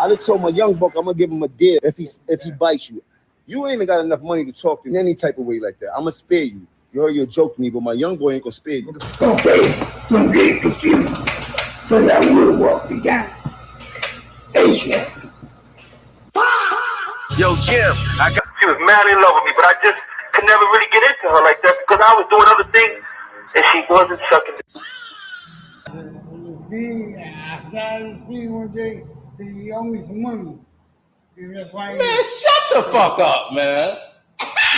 I just told my young buck I'm gonna give him a deal if he bites you. You ain't even got enough money to talk to in any type of way like that. I'm gonna spare you. You heard your joke to me, but my young boy ain't gonna spare you. Okay, don't get confused, because I will walk you down. ASAP. Yo, Jim, she was mad in love with me, but I just could never really get into her like that because I was doing other things and she wasn't sucking. I started speaking one day, and he owed me some money. And that's why Man, shut the fuck up, man.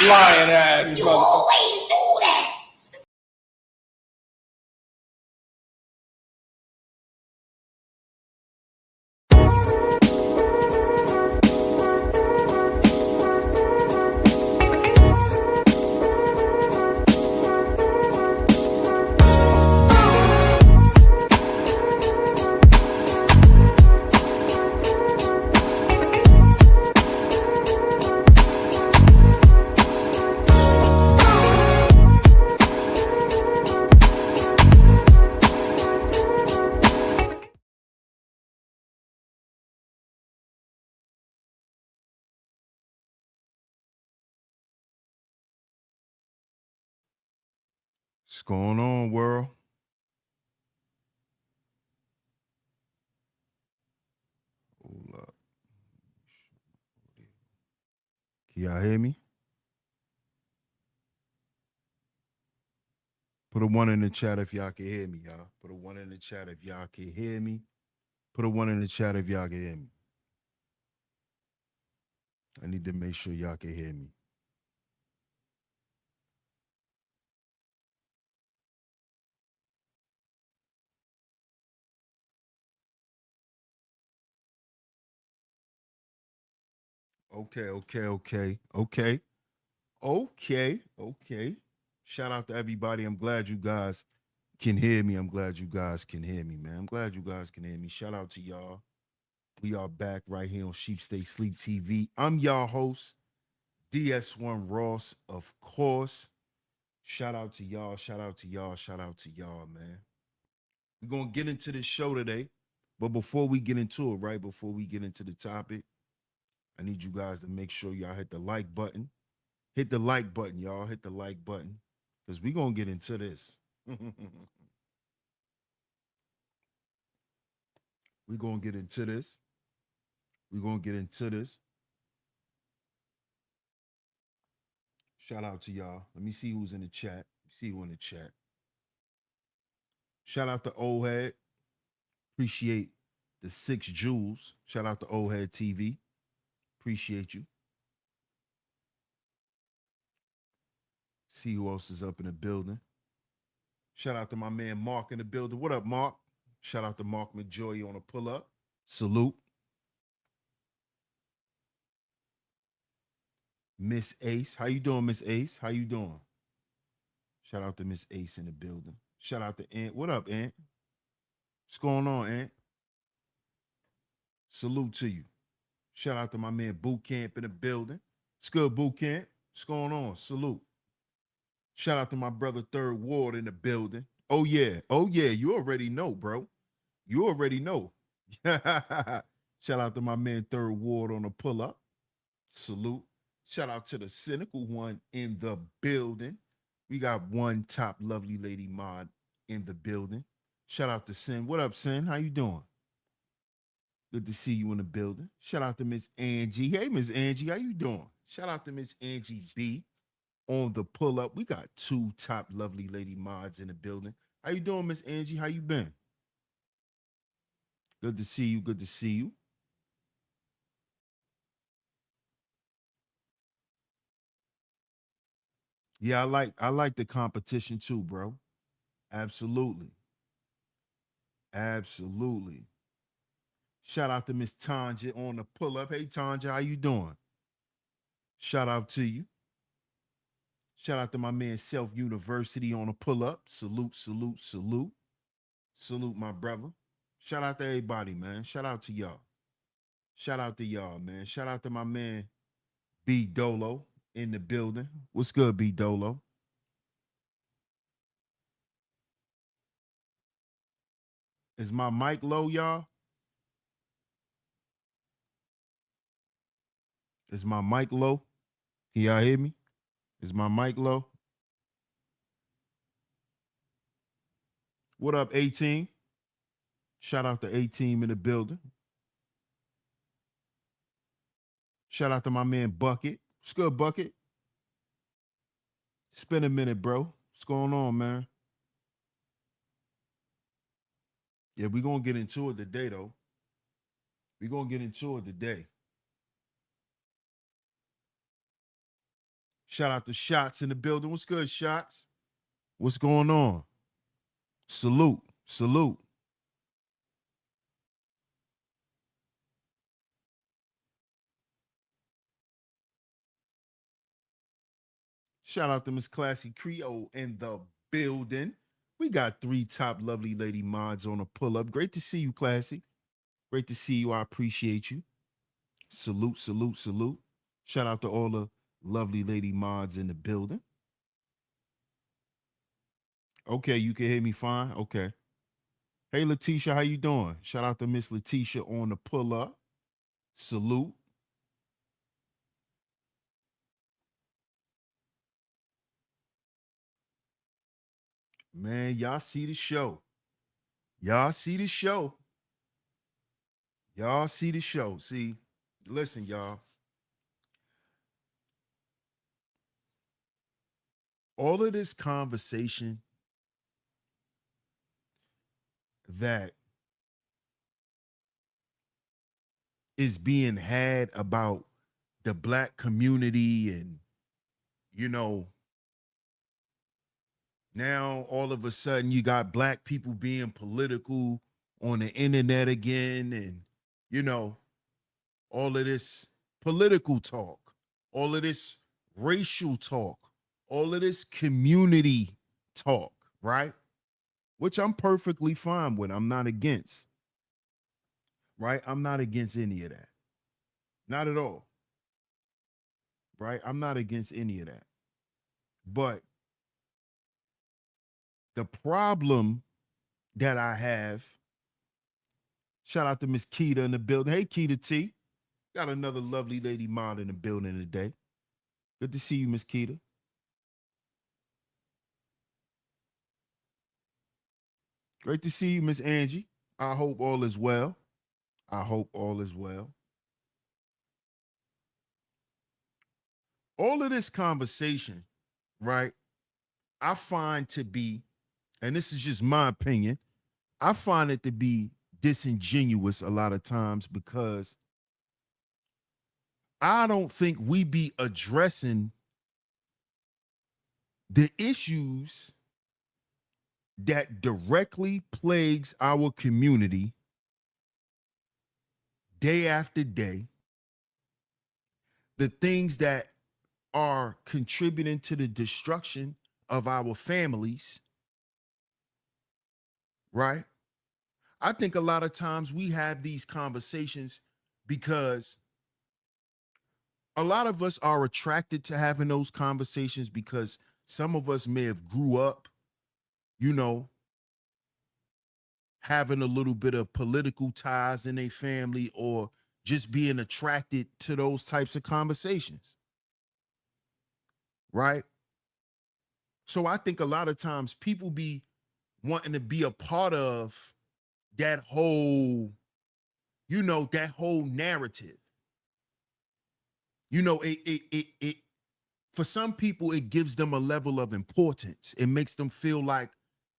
Lying ass. You always do that. What's going on, world? Hold up. Can y'all hear me? Put a 1 in the chat if y'all can hear me, y'all. Put a 1 in the chat if y'all can hear me. Put a 1 in the chat if y'all can hear me. I need to make sure y'all can hear me. Okay. Shout out to everybody. I'm glad you guys can hear me. I'm glad you guys can hear me, man. I'm glad you guys can hear me. Shout out to y'all. We are back right here on Sheep Stay Sleep TV. I'm y'all host, DS1 Ross, of course. Shout out to y'all. Shout out to y'all, man. We're going to get into this show today. But before we get into it, right, before we get into the topic, I need you guys to make sure y'all hit the like button. Hit the like button, y'all. Hit the like button. Because we're going to get into this. We're going to get into this. Shout out to y'all. Let me see who's in the chat. See who in the chat. Shout out to Old Head. Appreciate the 6 jewels. Shout out to Old Head TV. Appreciate you. See who else is up in the building. Shout out to my man Mark in the building. What up, Mark? Shout out to Mark McJoy on a pull-up. Salute. Miss Ace. How you doing, Miss Ace? How you doing? Shout out to Miss Ace in the building. Shout out to Ant. What up, Ant? What's going on, Ant? Salute to you. Shout out to my man Boot Camp in the building. It's good, Boot Camp. What's going on? Salute. Shout out to my brother Third Ward in the building. Oh, yeah. You already know, bro. You already know. Shout out to my man Third Ward on the pull-up. Salute. Shout out to the cynical one in the building. We got one top lovely lady mod in the building. Shout out to Sin. What up, Sin? How you doing? Good to see you in the building. Shout out to Miss Angie. Hey, Miss Angie, how you doing? Shout out to Miss Angie B on the pull-up. We got 2 top lovely lady mods in the building. How you doing, Miss Angie? How you been? Good to see you. Good to see you. Yeah, I like the competition too, bro. Absolutely. Shout out to Miss Tanja on the pull-up. Hey Tanja, how you doing? Shout out to you. Shout out to my man Self University on the pull-up. Salute. Salute my brother. Shout out to everybody, man. Shout out to y'all. Man. Shout out to my man B Dolo in the building. What's good, B Dolo? Is my mic low, y'all? Is my mic low? Can y'all hear me? Is my mic low? What up, 18? Shout out to 18 in the building. Shout out to my man Bucket. What's good, Bucket? It's been a minute, bro. What's going on, man? Yeah, we're going to get into it today, though. We're going to get into it today. Shout out to Shots in the building. What's good, Shots? What's going on? Salute. Salute. Shout out to Miss Classy Creole in the building. We got 3 top lovely lady mods on a pull-up. Great to see you, Classy. Great to see you. I appreciate you. Salute, salute, salute. Shout out to all the lovely lady mods in the building. Okay, you can hear me fine? Okay. Hey, Letitia, how you doing? Shout out to Miss Letitia on the pull-up. Salute. Man, y'all see the show. Y'all see the show. Y'all see the show. See, listen, y'all. All of this conversation that is being had about the Black community and, you know, now all of a sudden you got Black people being political on the internet again, and, you know, all of this political talk, all of this racial talk, all of this community talk, right? Which I'm perfectly fine with. I'm not against, right? I'm not against any of that. Not at all, right? I'm not against any of that. But the problem that I have, shout out to Miss Keita in the building. Hey, Keita T. Got another lovely lady mod in the building today. Good to see you, Miss Keita. Great to see you, Miss Angie. I hope all is well. I hope all is well. All of this conversation, right, I find to be, and this is just my opinion, I find it to be disingenuous a lot of times because I don't think we be addressing the issues that directly plagues our community day after day, the things that are contributing to the destruction of our families, right? I think a lot of times we have these conversations because a lot of us are attracted to having those conversations because some of us may have grew up, you know, having a little bit of political ties in a family or just being attracted to those types of conversations, right? So I think a lot of times people be wanting to be a part of that whole, you know, that whole narrative. You know, it for some people, it gives them a level of importance. It makes them feel like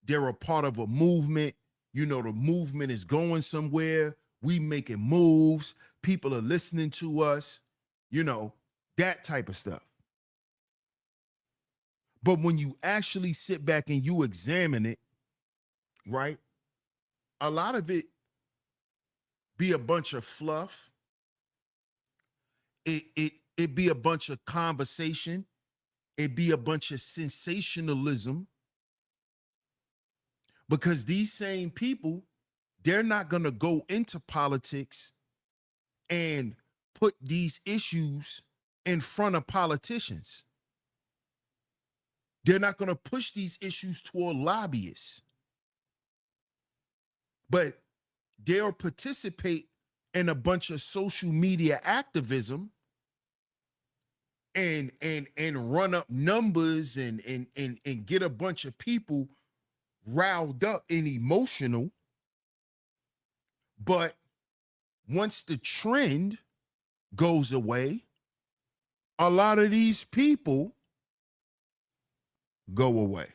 they're a part of a movement. You know, the movement is going somewhere. We making moves. People are listening to us, you know, that type of stuff. But when you actually sit back and you examine it, right, a lot of it be a bunch of fluff. It be a bunch of conversation. It be a bunch of sensationalism. Because these same people, they're not going to go into politics and put these issues in front of politicians. They're not going to push these issues toward lobbyists. But they'll participate in a bunch of social media activism and run up numbers and get a bunch of people riled up and emotional. But once the trend goes away, a lot of these people go away.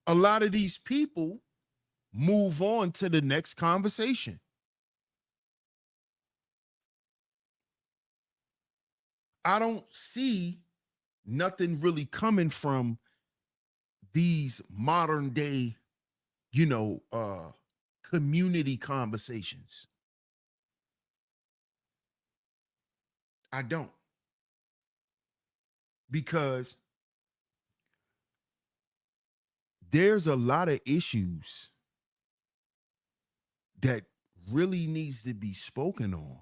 A lot of these people move on to the next conversation. I don't see nothing really coming from these modern day, community conversations. I don't. Because there's a lot of issues that really needs to be spoken on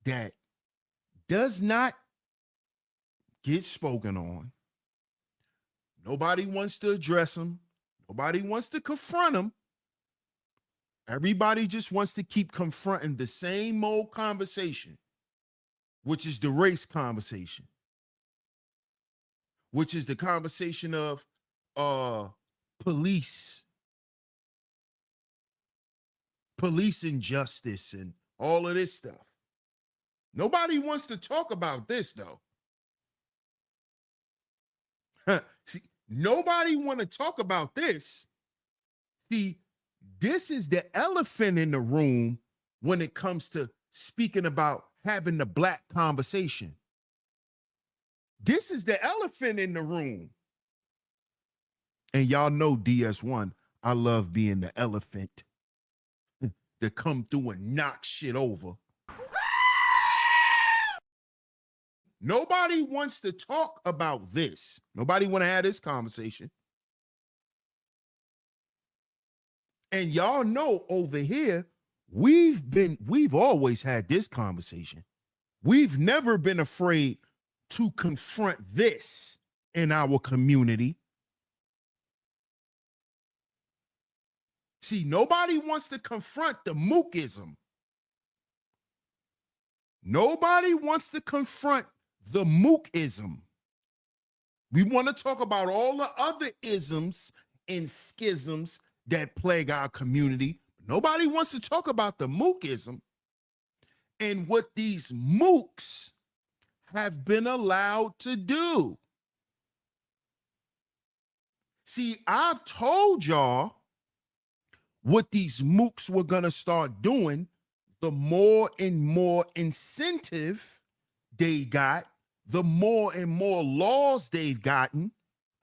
that does not get spoken on. Nobody wants to address them. Nobody wants to confront them. Everybody just wants to keep confronting the same old conversation, which is the race conversation, which is the conversation of police injustice and all of this stuff. Nobody wants to talk about this, though. See, nobody want to talk about this. See, this is the elephant in the room when it comes to speaking about having the black conversation. This is the elephant in the room. And y'all know DS1, I love being the elephant that come through and knock shit over. Nobody wants to talk about this. Nobody want to have this conversation. And y'all know over here, we've always had this conversation. We've never been afraid to confront this in our community. See, nobody wants to confront the mookism. Nobody wants to confront the mookism. We want to talk about all the other isms and schisms that plague our community. Nobody wants to talk about the mookism and what these mooks have been allowed to do. See, I've told y'all what these mooks were going to start doing. The more and more incentive they got, the more and more laws they've gotten.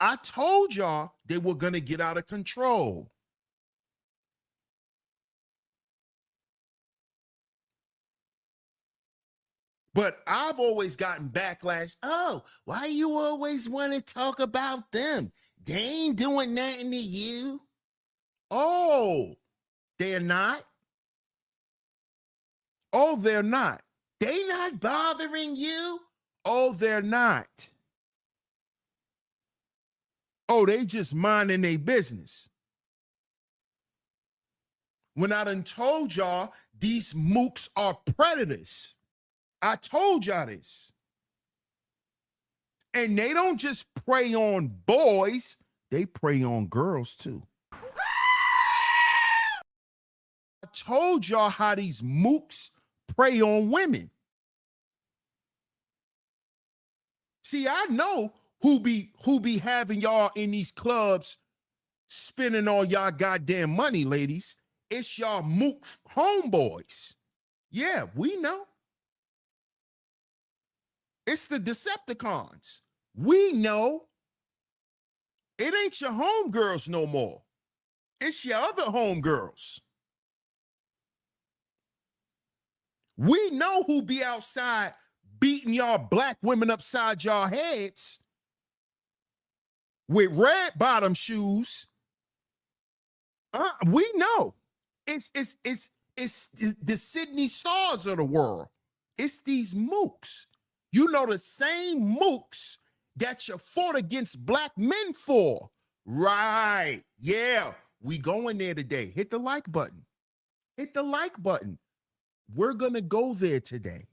I told y'all they were going to get out of control. But I've always gotten backlash. Oh, why you always want to talk about them? They ain't doing nothing to you. Oh, they're not? Oh, they're not. They not bothering you? Oh, they're not. Oh, they just minding their business. When I done told y'all these mooks are predators. I told y'all this. And they don't just prey on boys, they prey on girls too. I told y'all how these mooks prey on women. See, I know who be having y'all in these clubs spending all y'all goddamn money, ladies. It's y'all mook homeboys. Yeah, we know. It's the Decepticons. We know. It ain't your homegirls no more. It's your other homegirls. We know who be outside beating y'all black women upside y'all heads with red bottom shoes. We know. It's the Sidney Starrs of the world. It's these mooks. You know, the same mooks that you fought against black men for. Right. Yeah. We going there today. Hit the like button. Hit the like button. We're going to go there today.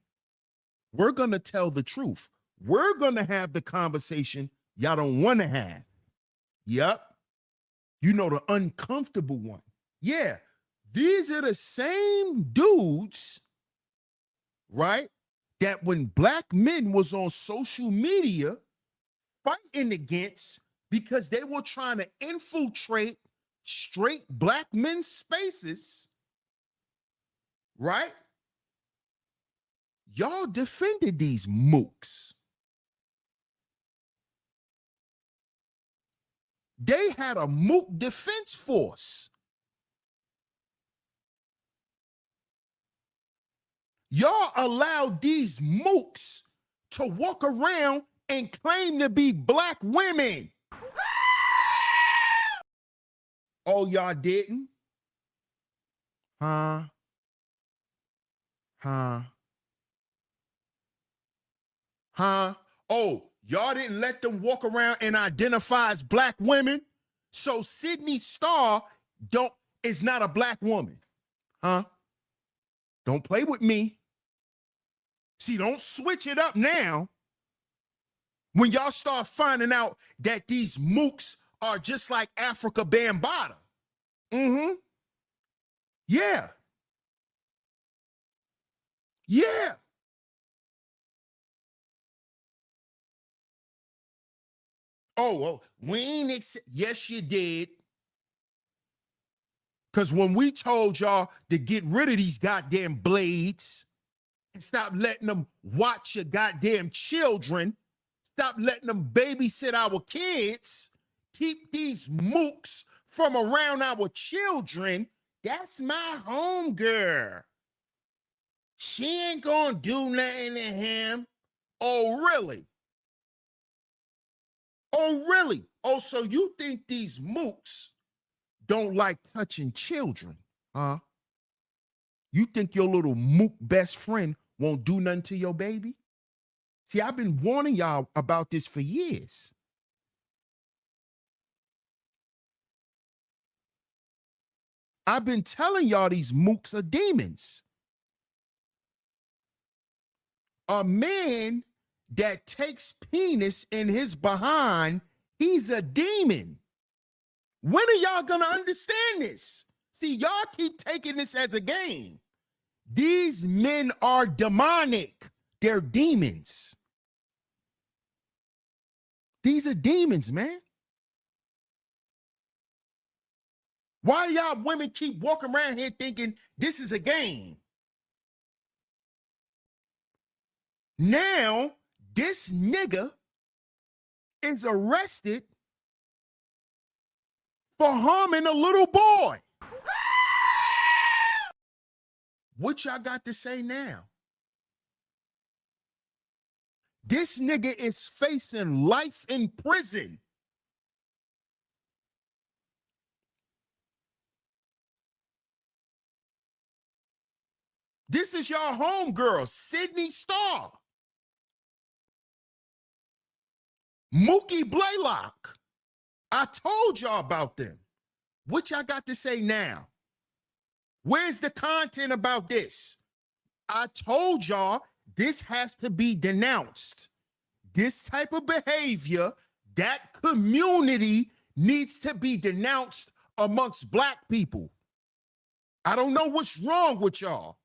We're going to tell the truth. We're going to have the conversation y'all don't want to have. Yep. You know, the uncomfortable one. Yeah. These are the same dudes, right, that when black men was on social media fighting against because they were trying to infiltrate straight black men's spaces, right? Y'all defended these mooks. They had a mook defense force. Y'all allowed these mooks to walk around and claim to be black women. Oh, y'all didn't? Huh? Oh, y'all didn't let them walk around and identify as black women? So Sidney Starr is not a black woman. Huh? Don't play with me. See, don't switch it up now. When y'all start finding out that these mooks are just like Africa Bambaataa. Mm-hmm. Yeah. Yeah. Oh, well, we ain't yes, you did. Because when we told y'all to get rid of these goddamn blades and stop letting them watch your goddamn children, stop letting them babysit our kids, keep these mooks from around our children, that's my homegirl. She ain't gonna do nothing to him. Oh, really? Oh, really? Oh, so you think these mooks don't like touching children, huh? You think your little mook best friend won't do nothing to your baby? See, I've been warning y'all about this for years. I've been telling y'all these mooks are demons. A man that takes penis in his behind, he's a demon. When are y'all gonna understand this? See, y'all keep taking this as a game. These men are demonic. They're demons. These are demons, man. Why y'all women keep walking around here thinking this is a game? Now, this nigga is arrested for harming a little boy. What y'all got to say now? This nigga is facing life in prison. This is y'all homegirl, Sidney Starr. Mookie Blaylock. I told y'all about them. What y'all got to say now? Where's the content about this? I told y'all this has to be denounced. This type of behavior, that community needs to be denounced amongst black people. I don't know what's wrong with y'all.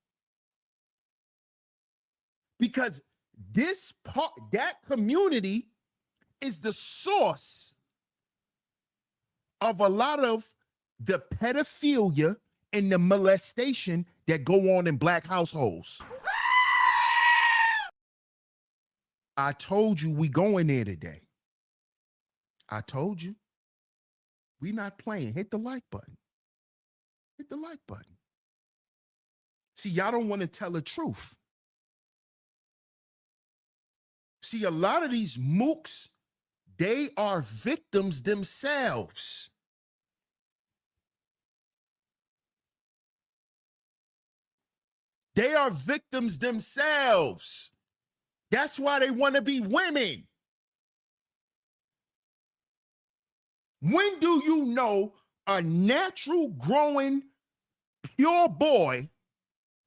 Because that community is the source of a lot of the pedophilia and the molestation that go on in black households. I told you we going there today. I told you. We not playing. Hit the like button. Hit the like button. See, y'all don't want to tell the truth. See, a lot of these mooks, they are victims themselves. They are victims themselves. That's why they want to be women. When do you know a natural growing pure boy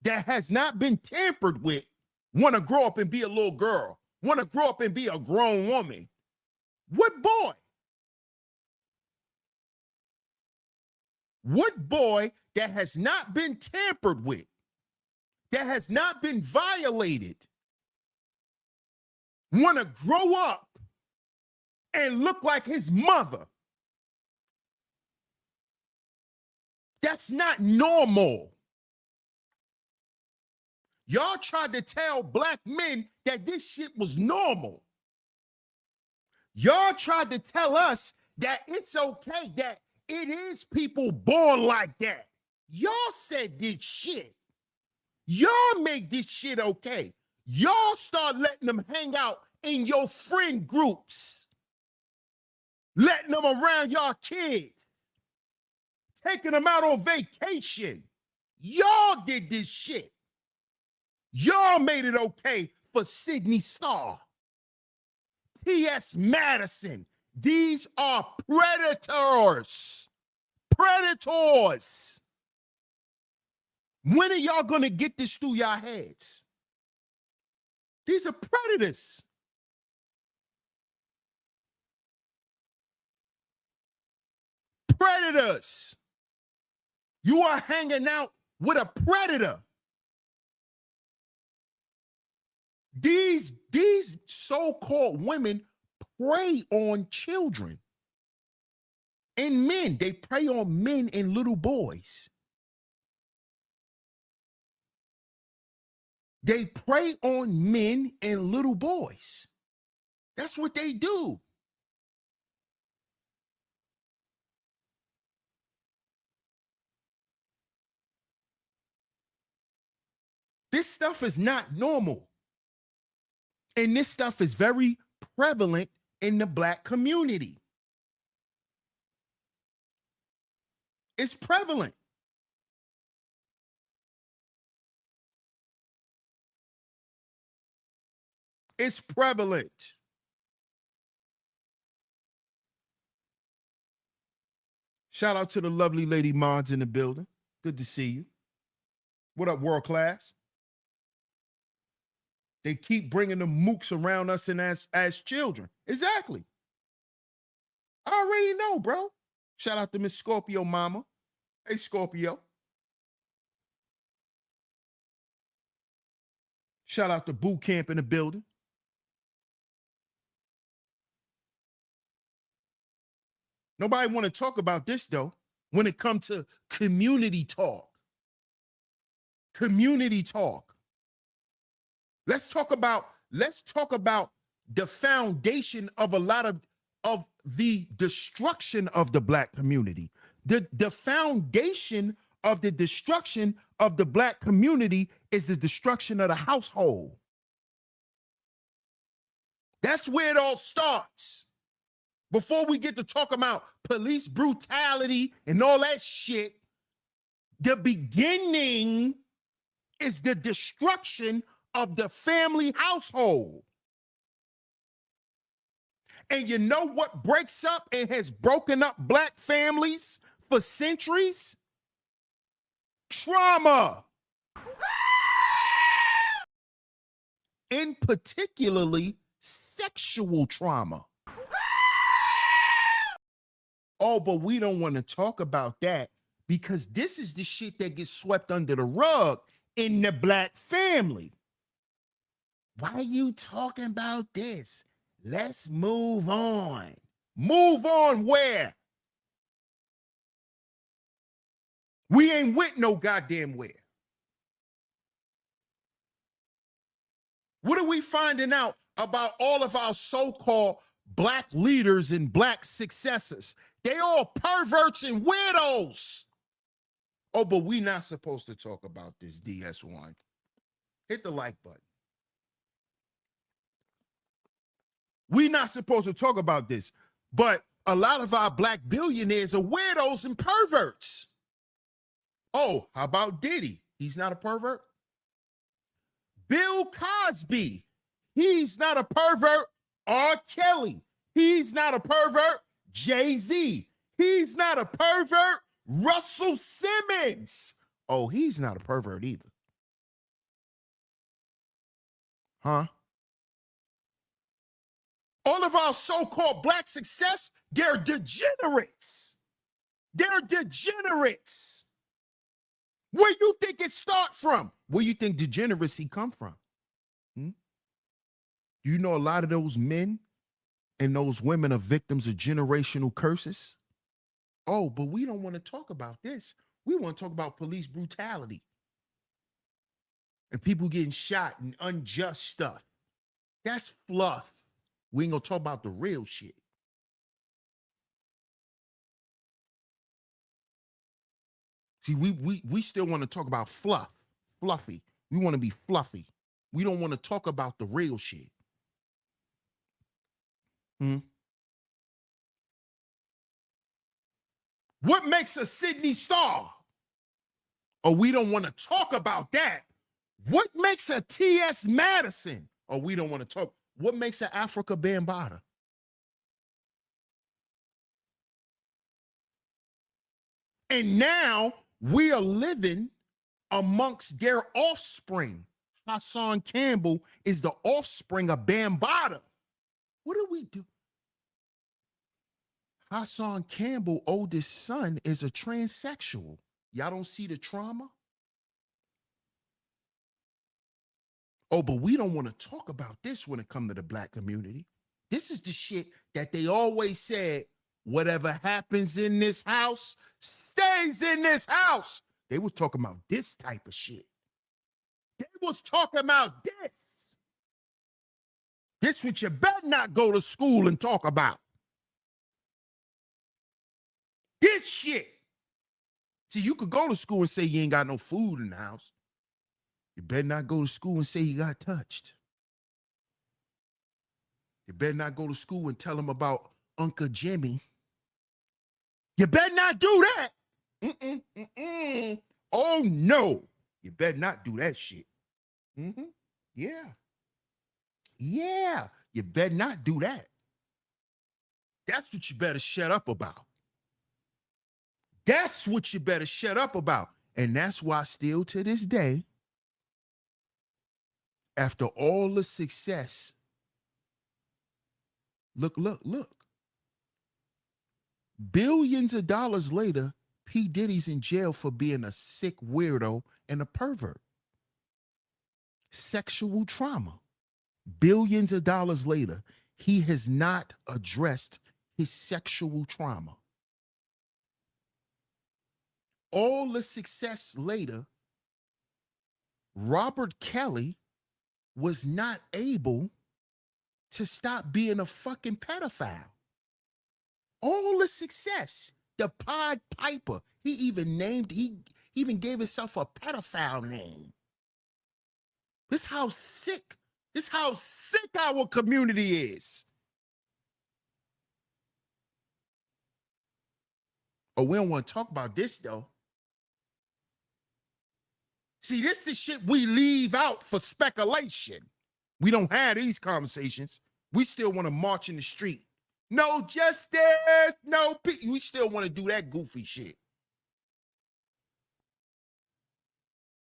that has not been tampered with want to grow up and be a little girl, want to grow up and be a grown woman? What boy? What boy that has not been tampered with, that has not been violated, want to grow up and look like his mother? That's not normal. Y'all tried to tell black men that this shit was normal. Y'all tried to tell us that it's okay, that it is people born like that. Y'all said this shit. Y'all make this shit okay. Y'all start letting them hang out in your friend groups, letting them around y'all kids, taking them out on vacation. Y'all did this shit. Y'all made it okay for Sidney Starr, T.S. Madison. These are predators. Predators. When are y'all going to get this through your heads? These are predators. Predators. You are hanging out with a predator. These so-called women prey on children and men. They prey on men and little boys. They prey on men and little boys. That's what they do. This stuff is not normal. And this stuff is very prevalent in the black community. It's prevalent. It's prevalent. Shout out to the lovely lady mods in the building. Good to see you. What up, world class? They keep bringing the mooks around us and as children. Exactly. I already know, bro. Shout out to Miss Scorpio Mama. Hey, Scorpio. Shout out to Boot Camp in the building. Nobody want to talk about this, though, when it comes to community talk. Community talk. Let's talk about the foundation of a lot of the destruction of the black community. The foundation of the destruction of the black community is the destruction of the household. That's where it all starts. Before we get to talk about police brutality and all that shit, the beginning is the destruction of the family household. And you know what breaks up and has broken up black families for centuries? Trauma. In particularly sexual trauma. Oh, but we don't want to talk about that because this is the shit that gets swept under the rug in the black family. Why are you talking about this? Let's move on. Move on where? We ain't with no goddamn where. What are we finding out about all of our so-called black leaders and black successors? They all perverts and weirdos. Oh, but we not supposed to talk about this, DS1. Hit the like button. We not supposed to talk about this, but a lot of our black billionaires are weirdos and perverts. Oh, how about Diddy? He's not a pervert. Bill Cosby, he's not a pervert. R. Kelly, he's not a pervert. Jay-Z, he's not a pervert. Russell Simmons, oh, he's not a pervert either. Huh? All of our so-called black success, they're degenerates. They're degenerates. Where you think it start from? Where you think degeneracy come from? You know a lot of those men and those women are victims of generational curses? Oh, but we don't want to talk about this. We want to talk about police brutality and people getting shot and unjust stuff. That's fluff. We ain't gonna talk about the real shit. See, we still want to talk about fluffy. We want to be fluffy. We don't want to talk about the real shit. What makes a Sidney Starr? Oh, we don't want to talk about that. What makes a T.S. Madison? Oh, we don't want to talk. What makes an Africa Bambaataa? And now we are living amongst their offspring. Hassan Campbell is the offspring of Bambaataa. What do we do? Hassan Campbell's oldest son is a transsexual. Y'all don't see the trauma? Oh, but we don't want to talk about this when it comes to the black community. This is the shit that they always said, whatever happens in this house stays in this house. They was talking about this type of shit. They was talking about this. This what you better not go to school and talk about. This shit. See, you could go to school and say you ain't got no food in the house. You better not go to school and say you got touched. You better not go to school and tell them about Uncle Jimmy. You better not do that. Oh, no. You better not do that shit. Yeah. Yeah. You better not do that. That's what you better shut up about. That's what you better shut up about. And that's why still to this day, after all the success, look. Billions of dollars later, P. Diddy's in jail for being a sick weirdo and a pervert. Sexual trauma. Billions of dollars later, he has not addressed his sexual trauma. All the success later, Robert Kelly was not able to stop being a fucking pedophile. All the success, the Pied Piper, he even gave himself a pedophile name. This how sick our community is. Oh, we don't want to talk about this though. See, this is the shit we leave out for speculation. We don't have these conversations. We still want to march in the street. No justice, no peace. We still want to do that goofy shit.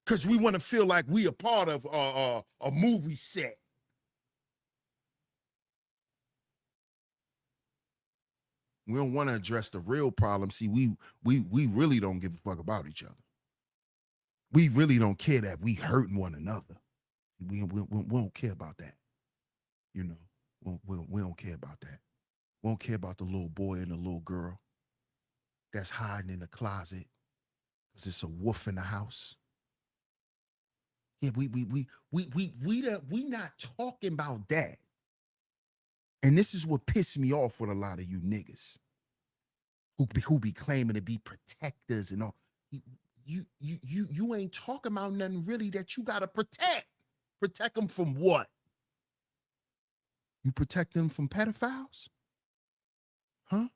Because we want to feel like we a part of a movie set. We don't want to address the real problem. See, we really don't give a fuck about each other. We really don't care that we hurting one another. We don't care about that. You know, we don't care about that. We don't care about the little boy and the little girl that's hiding in the closet because it's a wolf in the house. Yeah, we not talking about that. And this is what pissed me off with a lot of you niggas who be claiming to be protectors and all. You ain't talking about nothing really that you gotta protect. Protect them from what? You protect them from pedophiles? Huh?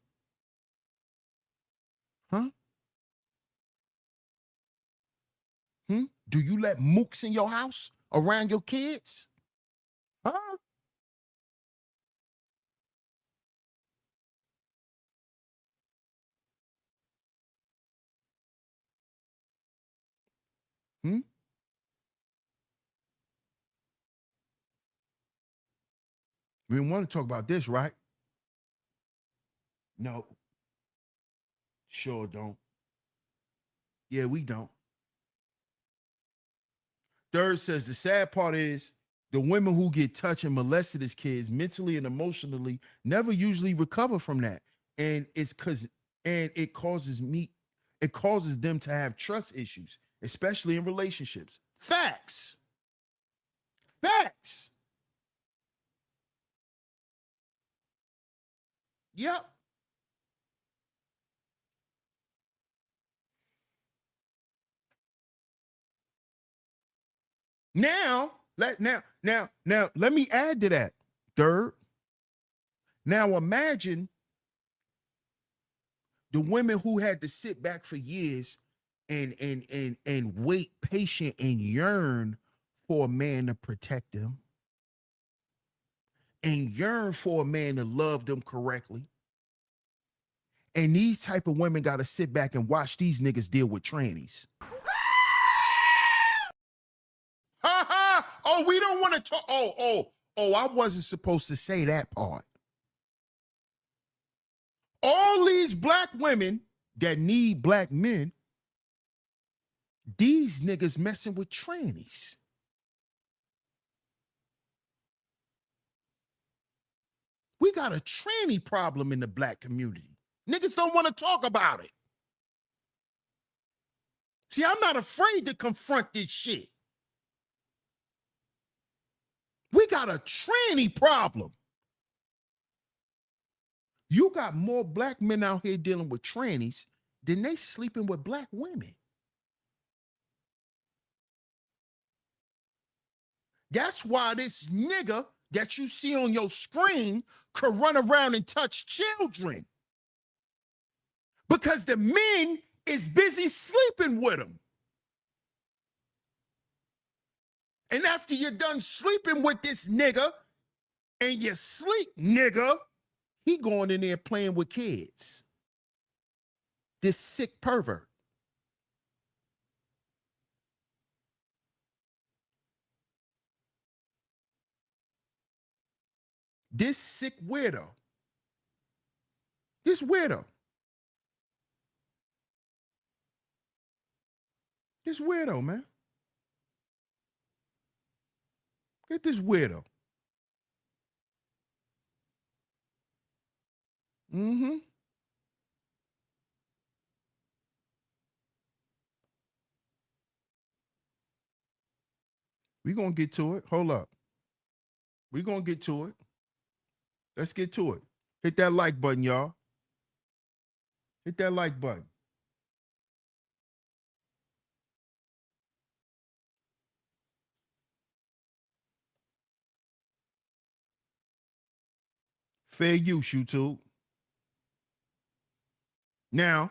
Do you let mooks in your house around your kids? Huh? We want to talk about this, right? No. Sure don't. Yeah, we don't. Third says the sad part is the women who get touched and molested as kids mentally and emotionally never usually recover from that. And it causes them to have trust issues, especially in relationships. Facts. Facts. Yep. Now, let me add to that. Third, now imagine the women who had to sit back for years and wait patient and yearn for a man to protect them and yearn for a man to love them correctly. And these type of women got to sit back and watch these niggas deal with trannies. Ha ha! Oh, we don't want to talk. Oh, I wasn't supposed to say that part. All these black women that need black men, these niggas messing with trannies. We got a tranny problem in the black community. Niggas don't want to talk about it. See, I'm not afraid to confront this shit. We got a tranny problem. You got more black men out here dealing with trannies than they sleeping with black women. That's why this nigga that you see on your screen could run around and touch children. Because the men is busy sleeping with them. And after you're done sleeping with this nigga and you sleep, nigga, he going in there playing with kids. This sick pervert. This sick weirdo. This weirdo. This weirdo, man. Get this weirdo. Mm-hmm. We're going to get to it. Hold up. We're going to get to it. Let's get to it. Hit that like button, y'all. Hit that like button. Fair use, YouTube. Now,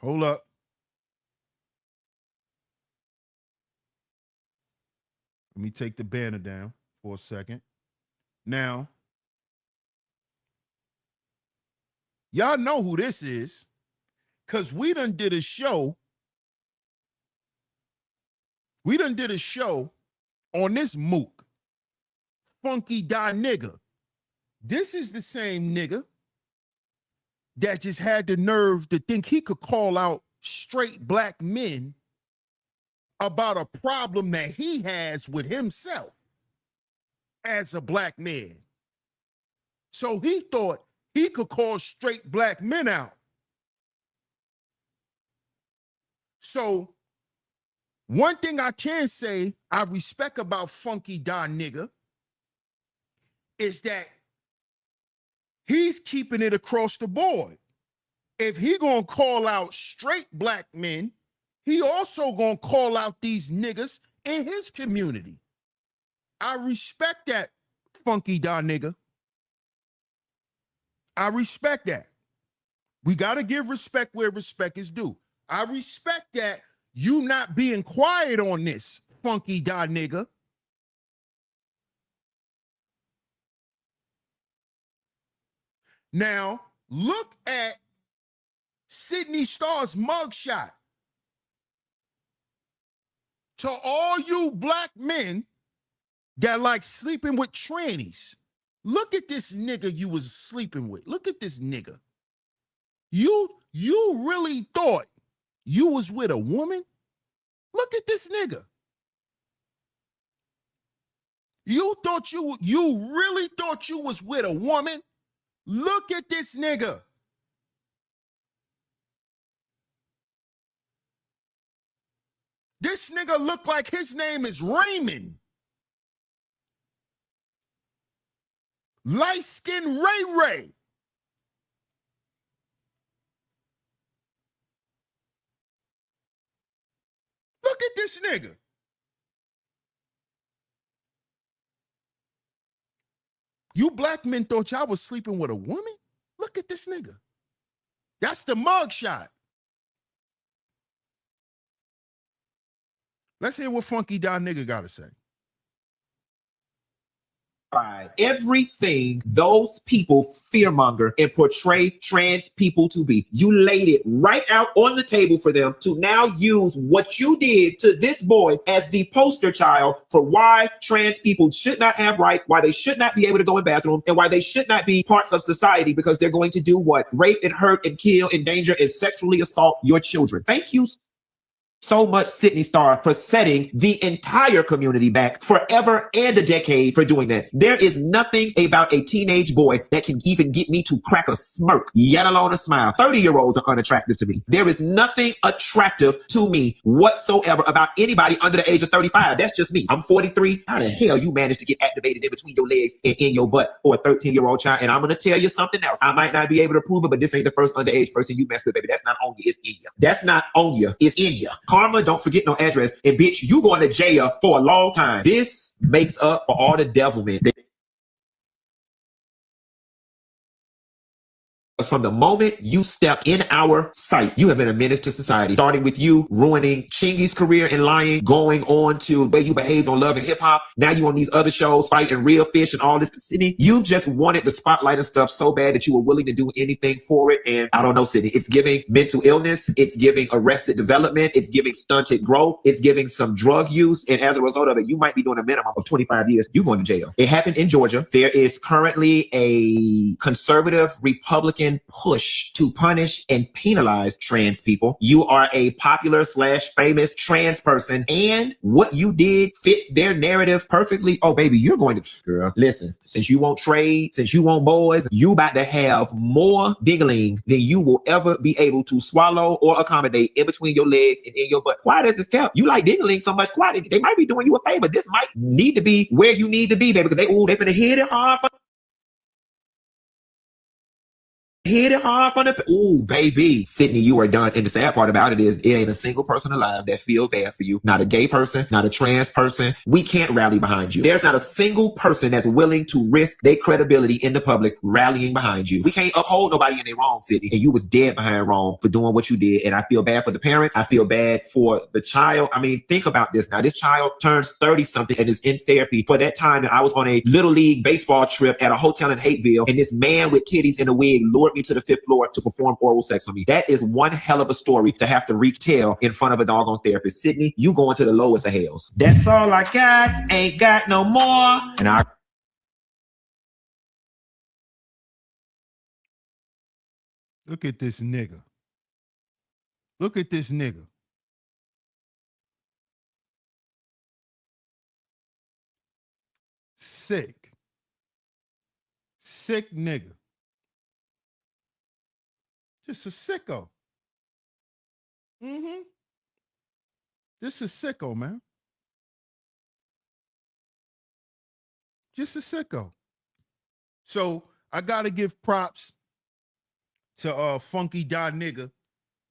hold up. Let me take the banner down for a second. Now, y'all know who this is, because we done did a show. We done did a show on this mook, Funky Die Nigga. This is the same nigga that just had the nerve to think he could call out straight black men about a problem that he has with himself as a black man. So he thought he could call straight black men out. So one thing I can say I respect about Funky Die Nigga is that he's keeping it across the board. If he gonna call out straight black men, he also gonna call out these niggas in his community. I respect that, Funky Die Nigga. I respect that. We gotta give respect where respect is due. I respect that you not being quiet on this, Funky Die Nigga. Now, look at Sidney Starr's mugshot. To all you black men got like sleeping with trannies. Look at this nigga you was sleeping with. Look at this nigga. You really thought you was with a woman? Look at this nigga. You really thought you was with a woman? Look at this nigga. This nigga look like his name is Raymond. Light-skinned Ray. Look at this nigga. You black men thought y'all was sleeping with a woman? Look at this nigga. That's the mug shot. Let's hear what Funky Don Nigga got to say. Everything those people fearmonger and portray trans people to be. You laid it right out on the table for them to now use what you did to this boy as the poster child for why trans people should not have rights, why they should not be able to go in bathrooms, and why they should not be parts of society because they're going to do what? Rape and hurt and kill, endanger, and sexually assault your children. Thank you so much, Sidney Starr, for setting the entire community back forever and a decade for doing that. There is nothing about a teenage boy that can even get me to crack a smirk, yet alone a smile. 30-year-olds are unattractive to me. There is nothing attractive to me whatsoever about anybody under the age of 35. That's just me. I'm 43. How the hell you managed to get activated in between your legs and in your butt for a 13-year-old child? And I'm going to tell you something else. I might not be able to prove it, but this ain't the first underage person you mess with, baby. That's not on you. It's in you. That's not on you. It's in you. Karma, don't forget no address. And bitch, you going to jail for a long time. This makes up for all the devilment. From the moment you step in our sight, you have been a menace to society, starting with you ruining Chingy's career in lying, going on to the way you behaved on Love and Hip Hop. Now you on these other shows, fighting Real Fish and all this. Sidney, you just wanted the spotlight and stuff so bad that you were willing to do anything for it. And I don't know, Sidney, it's giving mental illness. It's giving arrested development. It's giving stunted growth. It's giving some drug use. And as a result of it, you might be doing a minimum of 25 years. You going to jail. It happened in Georgia. There is currently a conservative Republican push to punish and penalize trans people. You are a popular / famous trans person, and what you did fits their narrative perfectly. Oh, baby, you're going to, girl, listen, since you want trade, since you want boys, you about to have more diggling than you will ever be able to swallow or accommodate in between your legs and in your butt. Why does this count? You like diggling so much. Why? They might be doing you a favor. This might need to be where you need to be, baby, because they finna hit it hard for the, ooh, baby. Sidney, you are done. And the sad part about it is it ain't a single person alive that feels bad for you. Not a gay person, not a trans person. We can't rally behind you. There's not a single person that's willing to risk their credibility in the public rallying behind you. We can't uphold nobody in their wrong, Sidney. And you was dead behind wrong for doing what you did. And I feel bad for the parents. I feel bad for the child. I mean, think about this. Now, this child turns 30 something and is in therapy. For that time that I was on a little league baseball trip at a hotel in Hateville, and this man with titties in a wig lured me to the 5th floor to perform oral sex on me. That is one hell of a story to have to retell in front of a doggone therapist. Sidney, you going to the lowest of hells. That's all I got. Ain't got no more. And I Look at this nigga. Look at this nigga. Sick. Sick nigga. Just a sicko. Just a sicko, man. Just a sicko. So I gotta give props to Funky Dot Nigga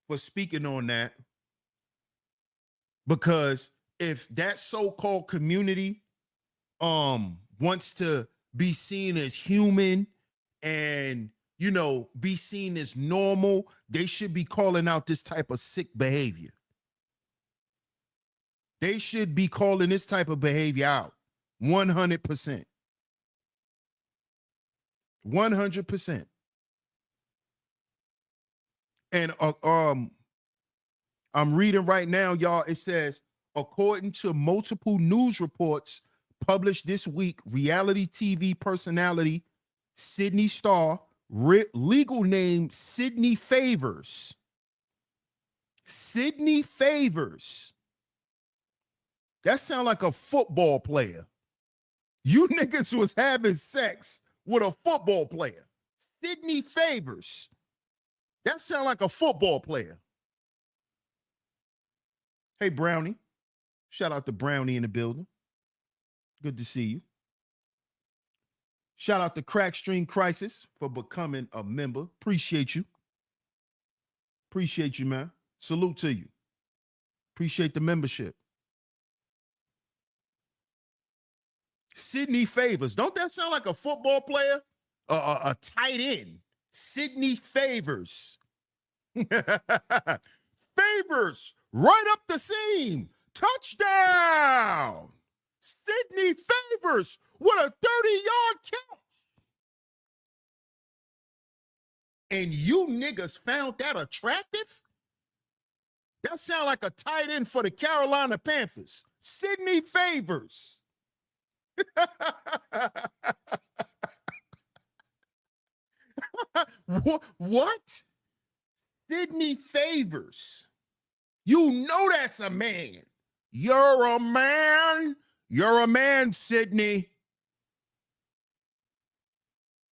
for speaking on that. Because if that so-called community wants to be seen as human and, you know, be seen as normal, they should be calling out this type of sick behavior. They should be calling this type of behavior out. 100%. 100%. And I'm reading right now, y'all. It says, according to multiple news reports published this week, reality TV personality Sidney Starr, legal name Sidney Favors. Sidney Favors. That sounds like a football player. You niggas was having sex with a football player. Sidney Favors. That sounds like a football player. Hey, Brownie. Shout out to Brownie in the building. Good to see you. Shout out to Crackstream Crisis for becoming a member. Appreciate you. Appreciate you, man. Salute to you. Appreciate the membership. Sidney Favors. Don't that sound like a football player? A tight end. Sidney Favors. Favors. Right up the seam. Touchdown. Sidney Favors with a 30-yard catch. And you niggas found that attractive? That sound like a tight end for the Carolina Panthers. Sidney Favors. What? Sidney Favors. You know that's a man. You're a man. You're a man, Sidney.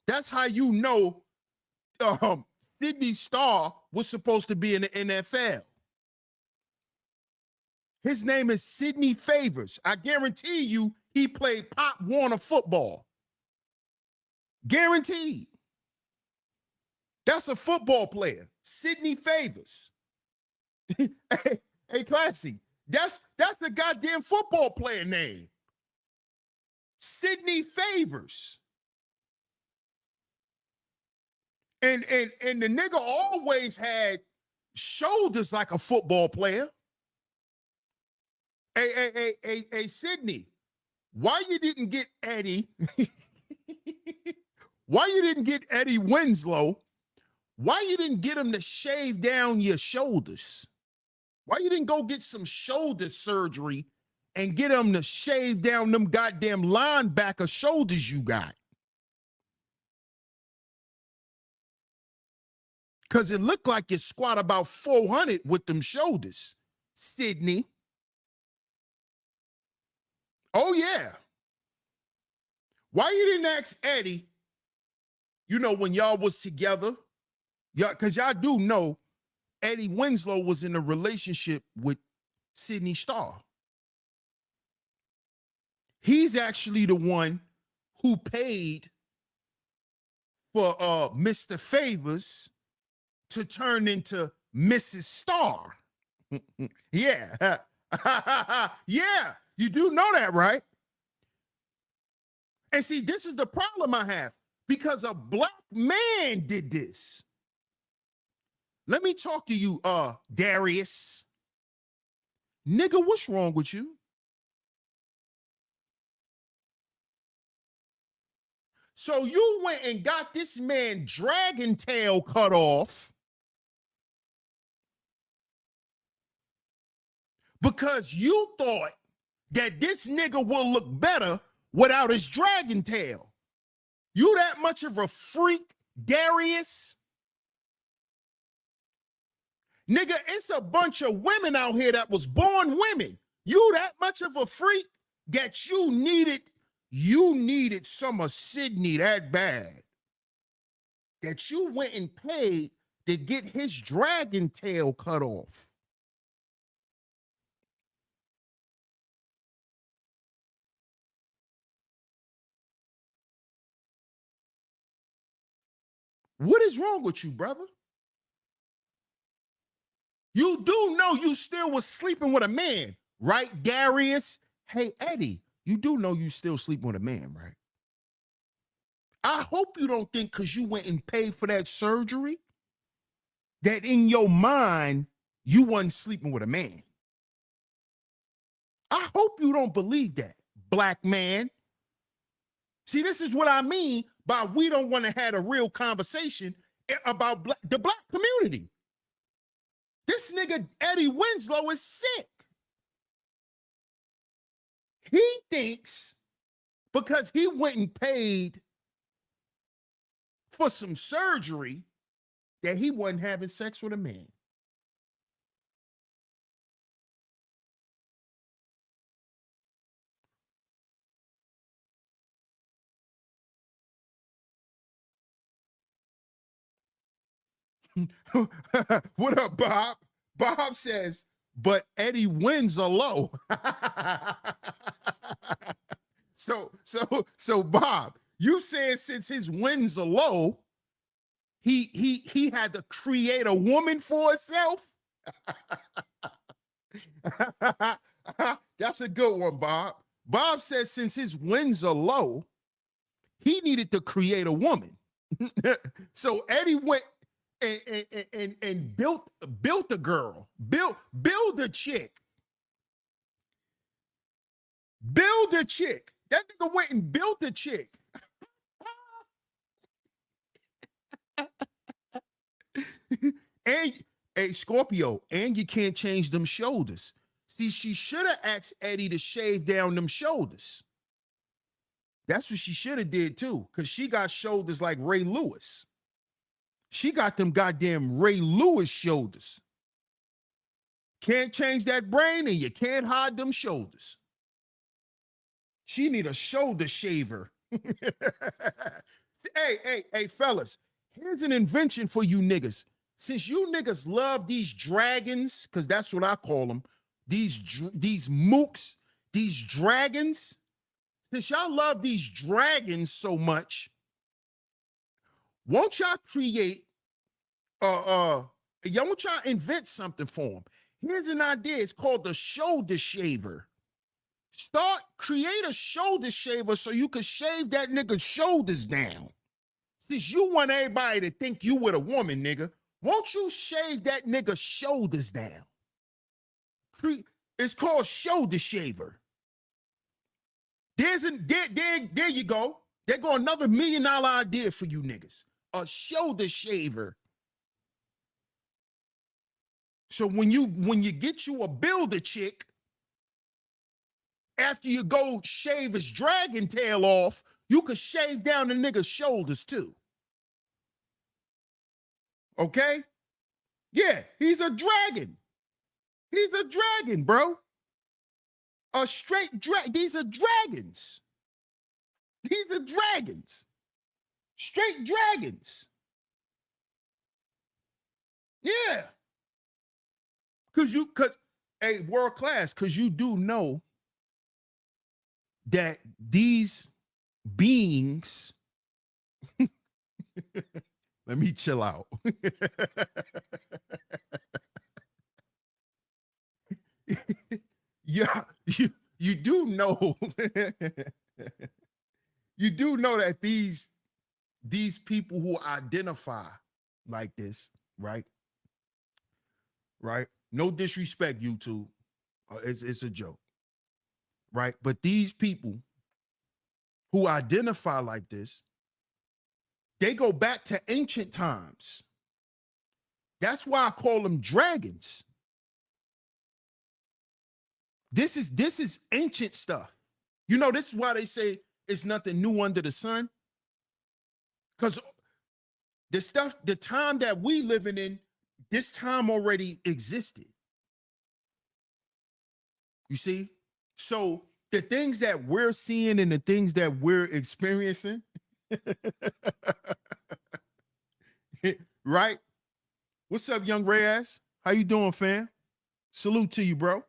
That's how you know Sidney Starr was supposed to be in the NFL. His name is Sidney Favors. I guarantee you he played Pop Warner football. Guaranteed. That's a football player. Sidney Favors. Hey, Classy. That's a goddamn football player name. Sidney Favors. And the nigga always had shoulders like a football player. Hey, Sidney, why you didn't get Eddie? Why you didn't get Eddie Winslow? Why you didn't get him to shave down your shoulders? Why you didn't go get some shoulder surgery and get him to shave down them goddamn linebacker shoulders you got? Because it looked like you squat about 400 with them shoulders, Sidney. Oh, yeah. Why you didn't ask Eddie, you know, when y'all was together? Because y'all do know Eddie Winslow was in a relationship with Sidney Starr. He's actually the one who paid for Mr. Favors to turn into Mrs. Starr. Yeah. Yeah, you do know that, right? And see, this is the problem I have. Because a black man did this. Let me talk to you, Darius. Nigga, what's wrong with you? So you went and got this man dragon tail cut off because you thought that this nigga will look better without his dragon tail. You that much of a freak, Darius? Nigga, it's a bunch of women out here that was born women. You that much of a freak that you needed some of Sidney that bad that you went and paid to get his dragon tail cut off. What is wrong with you, brother? You do know you still was sleeping with a man, right, Darius? Hey, Eddie, you do know you still sleeping with a man, right? I hope you don't think because you went and paid for that surgery that in your mind you wasn't sleeping with a man. I hope you don't believe that, black man. See, this is what I mean by we don't want to have a real conversation about the black community. This nigga Eddie Winslow is sick. He thinks because he went and paid for some surgery that he wasn't having sex with a man. What up, Bob? Bob says, but Eddie wins are low. So Bob, you saying since his wins are low, he had to create a woman for himself? That's a good one, Bob. Bob says since his wins are low, he needed to create a woman. So Eddie went and built a girl, build a chick. Build a chick. That nigga went and built a chick. And hey, Scorpio, and you can't change them shoulders. See, she should have asked Eddie to shave down them shoulders. That's what she should have did too, because she got shoulders like Ray Lewis. She got them goddamn Ray Lewis shoulders. Can't change that brain and you can't hide them shoulders. She need a shoulder shaver. Hey, fellas, here's an invention for you niggas. Since you niggas love these dragons, because that's what I call them, these mooks, these dragons, since y'all love these dragons so much, won't y'all create, y'all want y'all invent something for them? Here's an idea. It's called the shoulder shaver. Create a shoulder shaver so you can shave that nigga's shoulders down. Since you want everybody to think you with a woman, nigga, won't you shave that nigga's shoulders down? It's called shoulder shaver. There you go. There go another $1 million idea for you niggas. A shoulder shaver. So when you get you a builder chick, after you go shave his dragon tail off, you could shave down the nigga's shoulders too. Okay? Yeah, he's a dragon. He's a dragon, bro. A straight dragon. These are dragons. These are dragons. Straight dragons. Yeah. Hey, world class, because you do know that these beings, let me chill out. Yeah, you do know, you do know that these people who identify like this, right? Right? No disrespect, YouTube. It's a joke. Right? But these people who identify like this, they go back to ancient times. That's why I call them dragons. This is ancient stuff. You know, this is why they say it's nothing new under the sun. Because the time that we living in, this time already existed. You see? So the things that we're seeing and the things that we're experiencing, right? What's up, young Reyes? How you doing, fam? Salute to you, bro.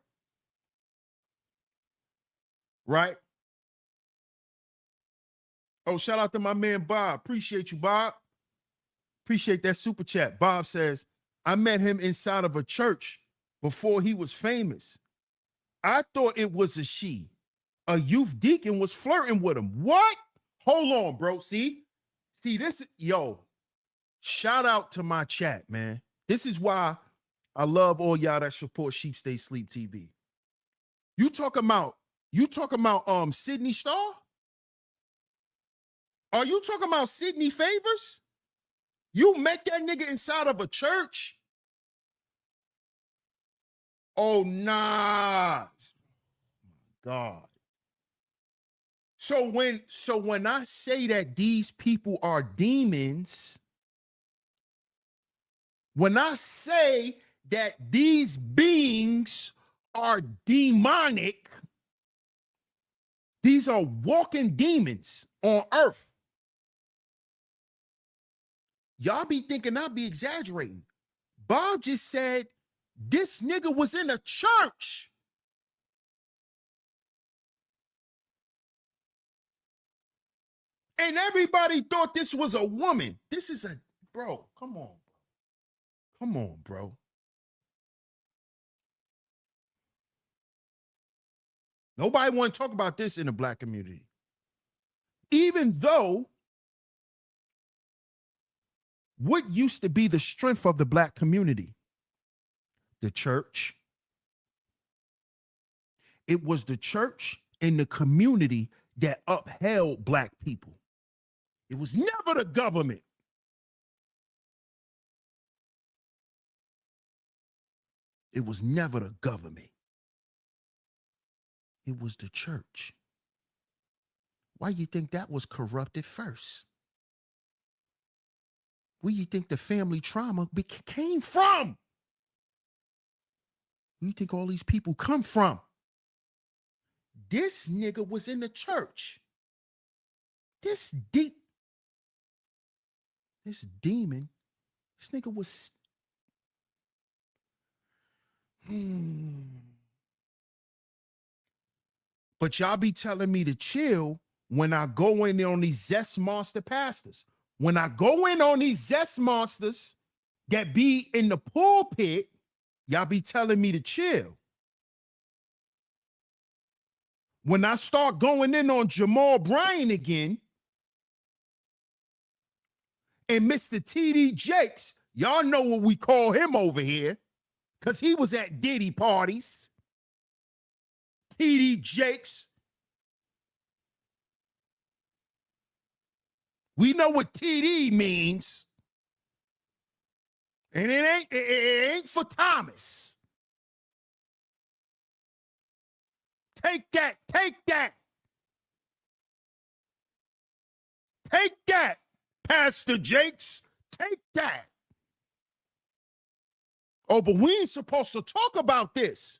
Right? Oh, shout out to my man, Bob. Appreciate you, Bob. Appreciate that super chat. Bob says, I met him inside of a church before he was famous. I thought it was a she. A youth deacon was flirting with him. What? Hold on, bro. See this, yo, shout out to my chat, man. This is why I love all y'all that support Sheep Stay Sleep TV. You talking about Sidney Starr? Are you talking about Sidney Favors? You met that nigga inside of a church? Oh, nah. God. So when I say that these people are demons, when I say that these beings are demonic, these are walking demons on earth. Y'all be thinking I'll be exaggerating. Bob just said this nigga was in a church. And everybody thought this was a woman. This is a, bro, come on. Come on, bro. Nobody want to talk about this in the black community. Even though what used to be the strength of the black community, the church, it was the church and the community that upheld black people. It was never the government. It was never the government. It was the church. Why you think that was corrupted first? Where you think the family trauma came from? Where you think all these people come from? This nigga was in the church. This demon, this nigga was. But y'all be telling me to chill when I go in there on these Zest Monster pastors. When I go in on these Zest Monsters that be in the pulpit, y'all be telling me to chill. When I start going in on Jamal Bryan again and Mr. T.D. Jakes, y'all know what we call him over here, because he was at Diddy parties. T.D. Jakes. We know what TD means. And it ain't for Thomas. Take that, take that. Take that, Pastor Jakes. Take that. Oh, but we ain't supposed to talk about this.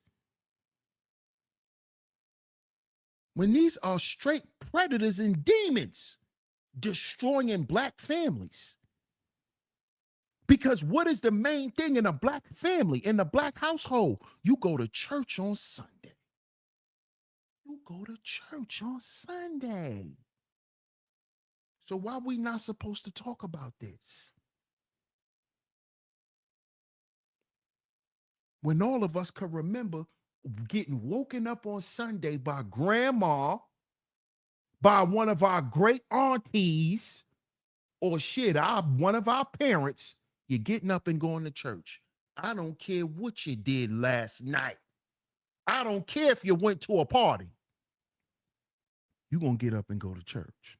When these are straight predators and demons destroying black families. Because what is the main thing in a black family, in a black household? You go to church on Sunday. You go to church on Sunday. So why are we not supposed to talk about this? When all of us can remember getting woken up on Sunday by grandma, by one of our great aunties, or shit, one of our parents, you're getting up and going to church. I don't care what you did last night. I don't care if you went to a party. You're going to get up and go to church.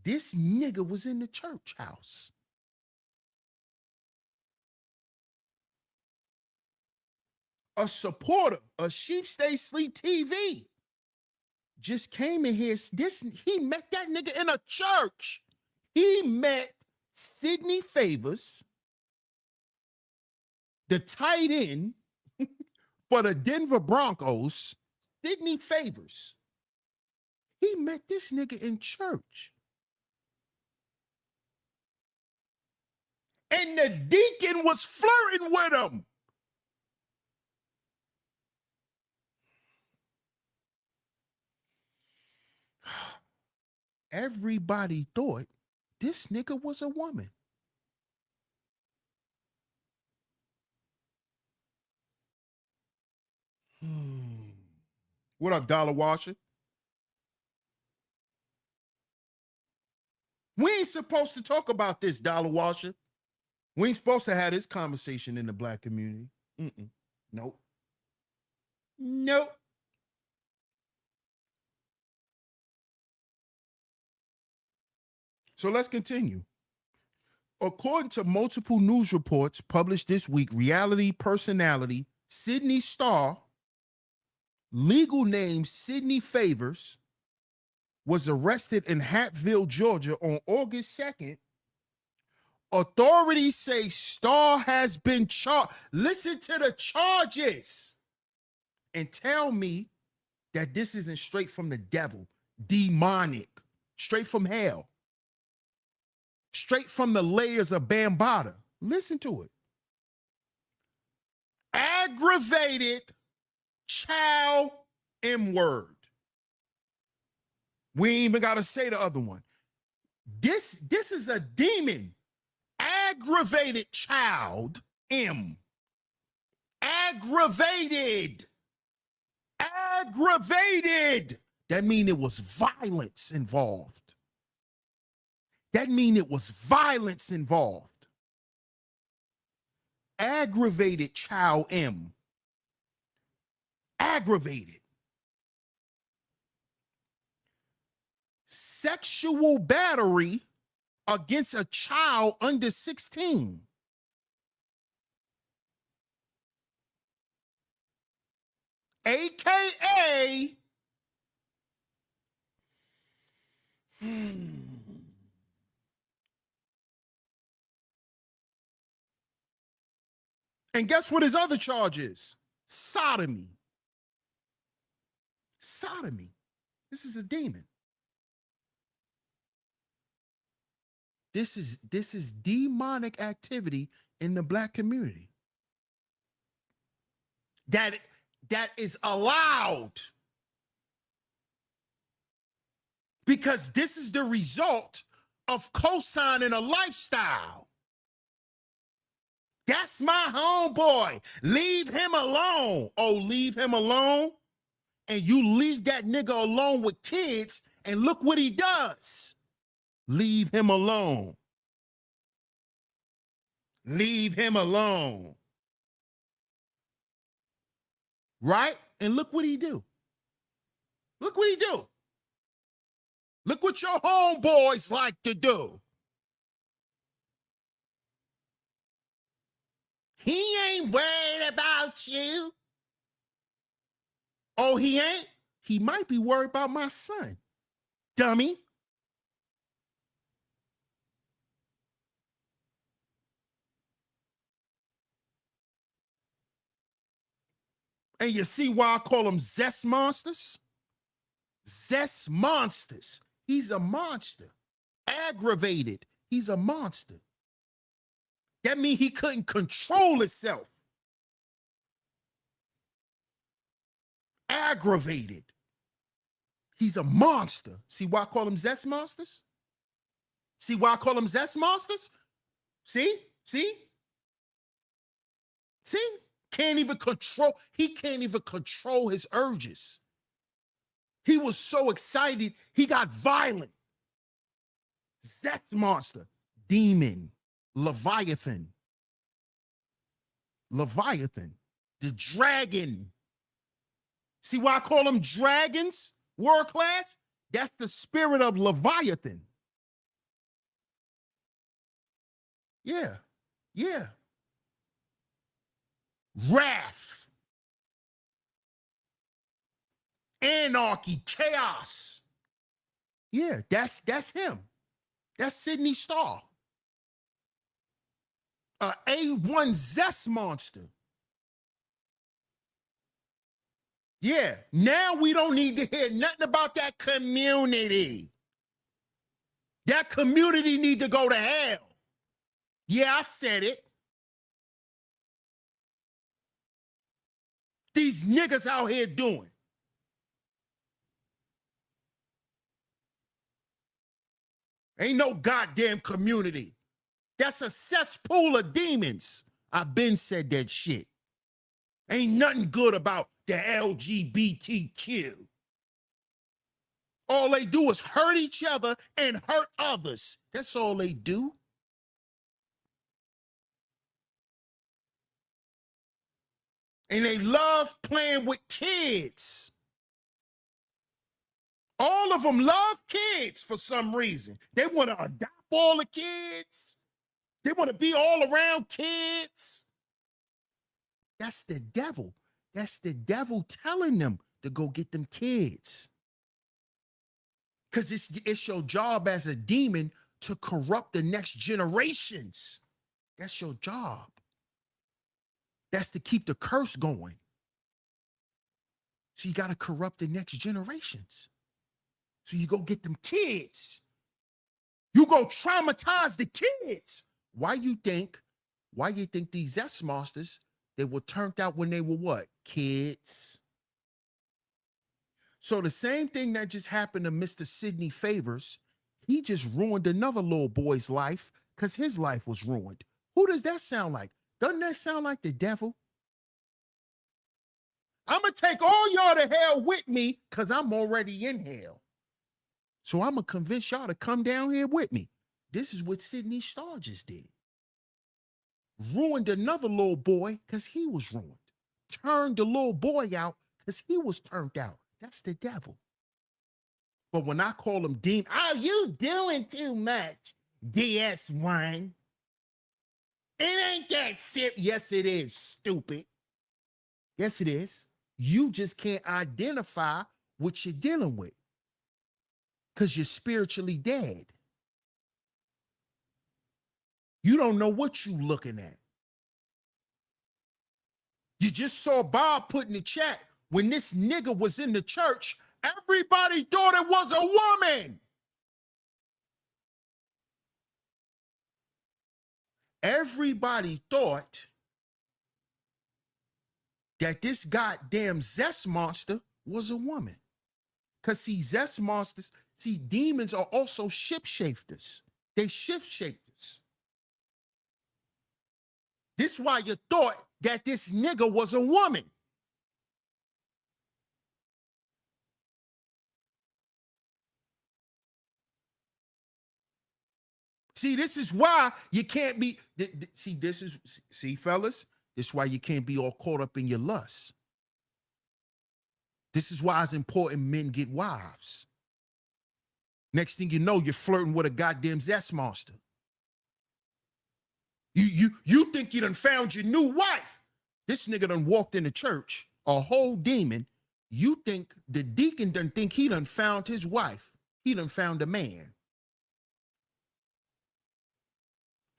This nigga was in the church house. A supporter of Sheep Stay Sleep TV just came in here. He met that nigga in a church. He met Sidney Favors, the tight end for the Denver Broncos. Sidney Favors. He met this nigga in church. And the deacon was flirting with him. Everybody thought this nigga was a woman. What up, Dollar Washer? We ain't supposed to talk about this, Dollar Washer. We ain't supposed to have this conversation in the black community. Nope. Nope. So let's continue. According to multiple news reports published this week, reality personality Sidney Starr legal name Sidney Favors, was arrested in Hatfield, Georgia on August 2nd. Authorities say Starr has been charged. Listen to the charges and tell me that this isn't straight from the devil, demonic, straight from hell, straight from the layers of Bambata. Listen to it. Aggravated child M-word. We ain't even got to say the other one. This is a demon. Aggravated child M. Aggravated. Aggravated. That mean it was violence involved. That mean it was violence involved. Aggravated child M. Aggravated. Sexual battery against a child under 16. AKA And guess what his other charge is? Sodomy. Sodomy. This is a demon. This is demonic activity in the black community. That is allowed. Because this is the result of co-signing a lifestyle. That's my homeboy. Leave him alone. Oh, leave him alone? And you leave that nigga alone with kids, and look what he does. Leave him alone. Leave him alone. Right? And look what he do. Look what he do. Look what your homeboys like to do. He ain't worried about you. Oh, he ain't? He might be worried about my son. Dummy. And you see why I call them zest monsters? Zest monsters. He's a monster. Aggravated. He's a monster. That means he couldn't control himself. Aggravated. He's a monster. See why I call them zest monsters? See why I call them zest monsters? See? See? See? Can't even control. He can't even control his urges. He was so excited, he got violent. Zest monster. Demon. Leviathan. Leviathan. The dragon. See why I call them dragons? World class? That's the spirit of Leviathan. Yeah. Yeah. Wrath. Anarchy. Chaos. Yeah, that's him. That's Sidney Starr. A1 zest monster. Yeah, now we don't need to hear nothing about that community. That community need to go to hell. Yeah, I said it. These niggas out here doing. Ain't no goddamn community. That's a cesspool of demons. I've been said that shit. Ain't nothing good about the LGBTQ. All they do is hurt each other and hurt others. That's all they do. And they love playing with kids. All of them love kids for some reason. They want to adopt all the kids. They want to be all around kids. That's the devil. That's the devil telling them to go get them kids. Because it's your job as a demon to corrupt the next generations. That's your job. That's to keep the curse going. So you got to corrupt the next generations. So you go get them kids. You go traumatize the kids. Why you think these Zest Monsters, they were turned out when they were what? Kids. So the same thing that just happened to Mr. Sidney Favors, he just ruined another little boy's life because his life was ruined. Who does that sound like? Doesn't that sound like the devil? I'm going to take all y'all to hell with me because I'm already in hell. So I'm going to convince y'all to come down here with me. This is what Sidney Starr just did. Ruined another little boy because he was ruined. Turned the little boy out because he was turned out. That's the devil. But when I call him demon, oh, you doing too much, DS1. It ain't that simple. Yes, it is, stupid. Yes, it is. You just can't identify what you're dealing with because you're spiritually dead. You don't know what you're looking at. You just saw Bob put in the chat, when this nigga was in the church, everybody thought it was a woman. Everybody thought that this goddamn Zest Monster was a woman. Because see, Zest Monsters, see, demons are also shapeshifters. They shift-shapers. This is why you thought that this nigga was a woman. See, this is why you can't be, see, fellas, this is why you can't be all caught up in your lust. This is why it's important men get wives. Next thing you know, you're flirting with a goddamn Zest Monster. You think you done found your new wife. This nigga done walked in the church, a whole demon. You think the deacon done think he done found his wife. He done found a man.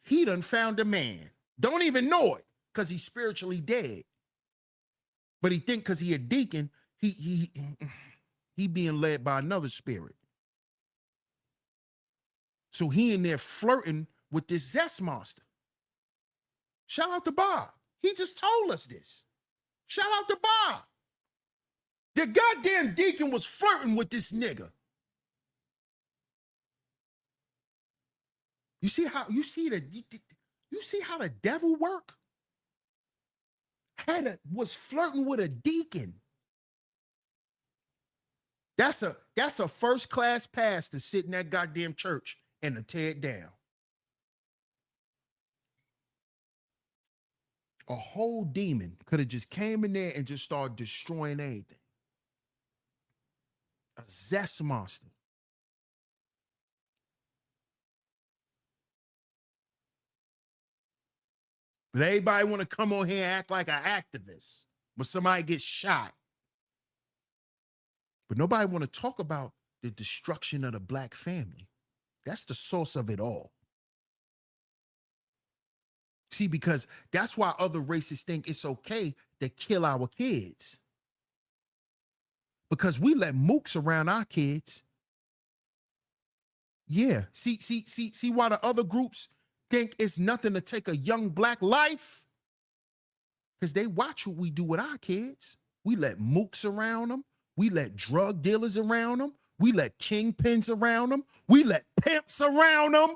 He done found a man. Don't even know it because he's spiritually dead. But he think because he a deacon, he being led by another spirit. So he in there flirting with this Zest Monster. Shout out to Bob. He just told us this. Shout out to Bob. The goddamn deacon was flirting with this nigga. You see how the devil work? Was flirting with a deacon. That's a first-class pass to sit in that goddamn church and to tear it down. A whole demon could have just came in there and just started destroying everything. A Zest Monster. But everybody want to come on here and act like an activist when somebody gets shot. But nobody want to talk about the destruction of the black family. That's the source of it all. See, because that's why other races think it's okay to kill our kids. Because we let mooks around our kids. Yeah. See why the other groups think it's nothing to take a young black life? Because they watch what we do with our kids. We let mooks around them. We let drug dealers around them. We let kingpins around them. We let pimps around them.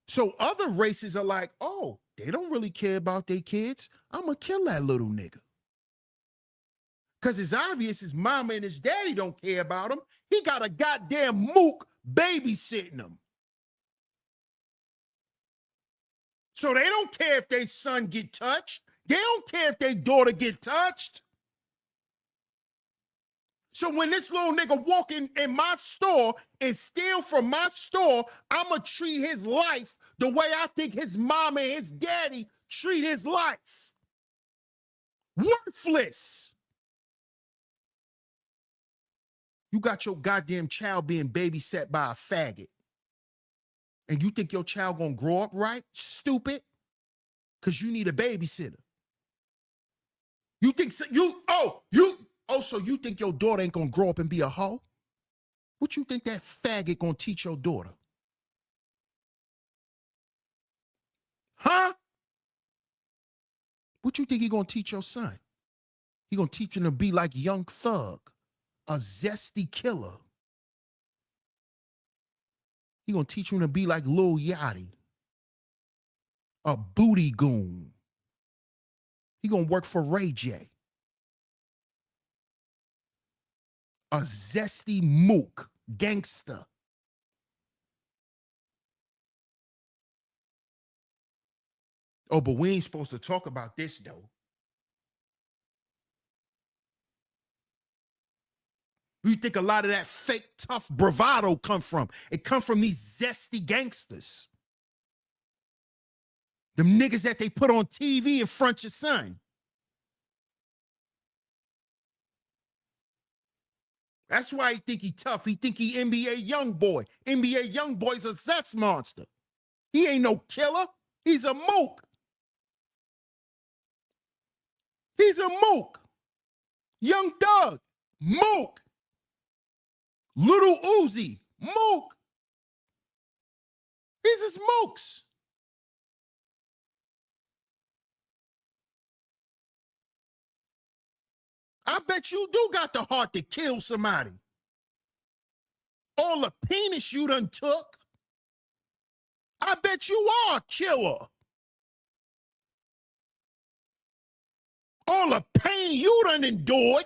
So other races are like, oh, they don't really care about their kids. I'm going to kill that little nigga. Because it's obvious his mama and his daddy don't care about him. He got a goddamn mook babysitting him. So they don't care if their son get touched. They don't care if their daughter get touched. So when this little nigga walk in my store and steal from my store, I'm going to treat his life the way I think his mama and his daddy treat his life. Worthless. You got your goddamn child being babysat by a faggot. And you think your child gonna grow up right? Stupid. Because you need a babysitter. You think so, so you think your daughter ain't gonna grow up and be a hoe? What you think that faggot gonna teach your daughter? Huh? What you think he gonna teach your son? He gonna teach him to be like Young Thug, a zesty killer. He gonna teach him to be like Lil Yachty, a booty goon. He gonna work for Ray J, a zesty mook gangster. Oh, but we ain't supposed to talk about this though. You think a lot of that fake tough bravado come from? It come from these zesty gangsters. Them niggas that they put on TV in front of your son. That's why he think he tough. He think he NBA young boy. NBA young boy's a zest monster. He ain't no killer. He's a mook. He's a mook. Young Thug, mook. Little Uzi, mook. These is mooks. I bet you do got the heart to kill somebody. All the penis you done took. I bet you are a killer. All the pain you done endured.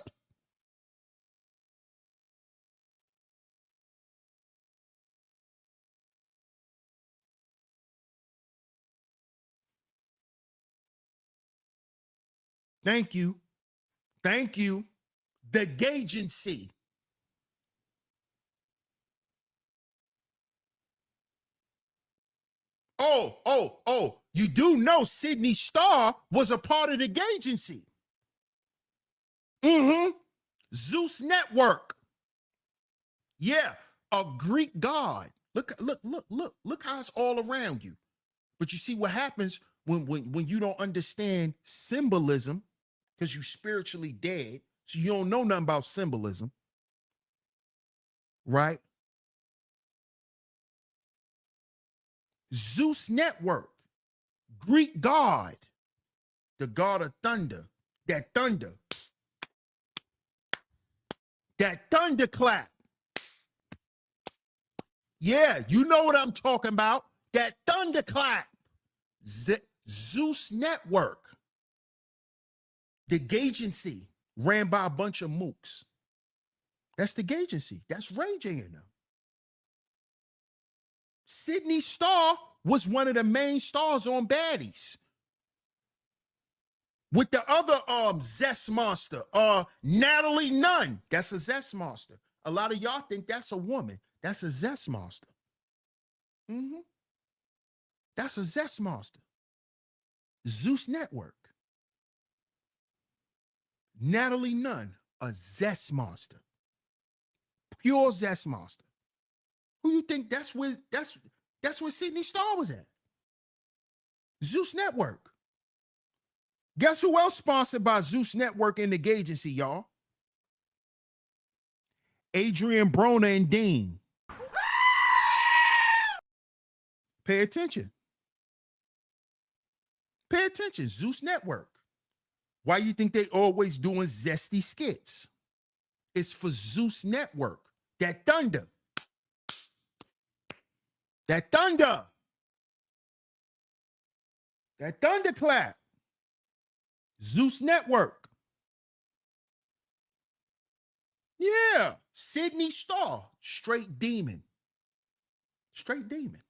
Thank you. Thank you. The Gagency. Oh. You do know Sidney Starr was a part of the Gagency. Zeus Network. Yeah, a Greek god. Look how it's all around you. But you see what happens when you don't understand symbolism, because you spiritually dead, so you don't know nothing about symbolism, right? Zeus Network, Greek god, the god of thunder, that thunderclap. Yeah, you know what I'm talking about. That thunderclap. Zeus Network. The Gagency ran by a bunch of mooks. That's the Gagency. That's Ray J in them. Sidney Starr was one of the main stars on Baddies. With the other zest monster, Natalie Nunn. That's a zest monster. A lot of y'all think that's a woman. That's a zest monster. That's a zest monster. Zeus Network. Natalie Nunn, a zest monster. Pure zest monster. Who you think that's where Sidney Starr was at? Zeus Network. Guess who else sponsored by Zeus Network and the Gagency, y'all? Adrian Broner and Dean. Pay attention. Pay attention. Zeus Network. Why you think they always doing zesty skits? It's for Zeus Network. That thunder. That thunder. That thunderclap. Zeus Network. Yeah. Sidney Starr. Straight demon. Straight demon.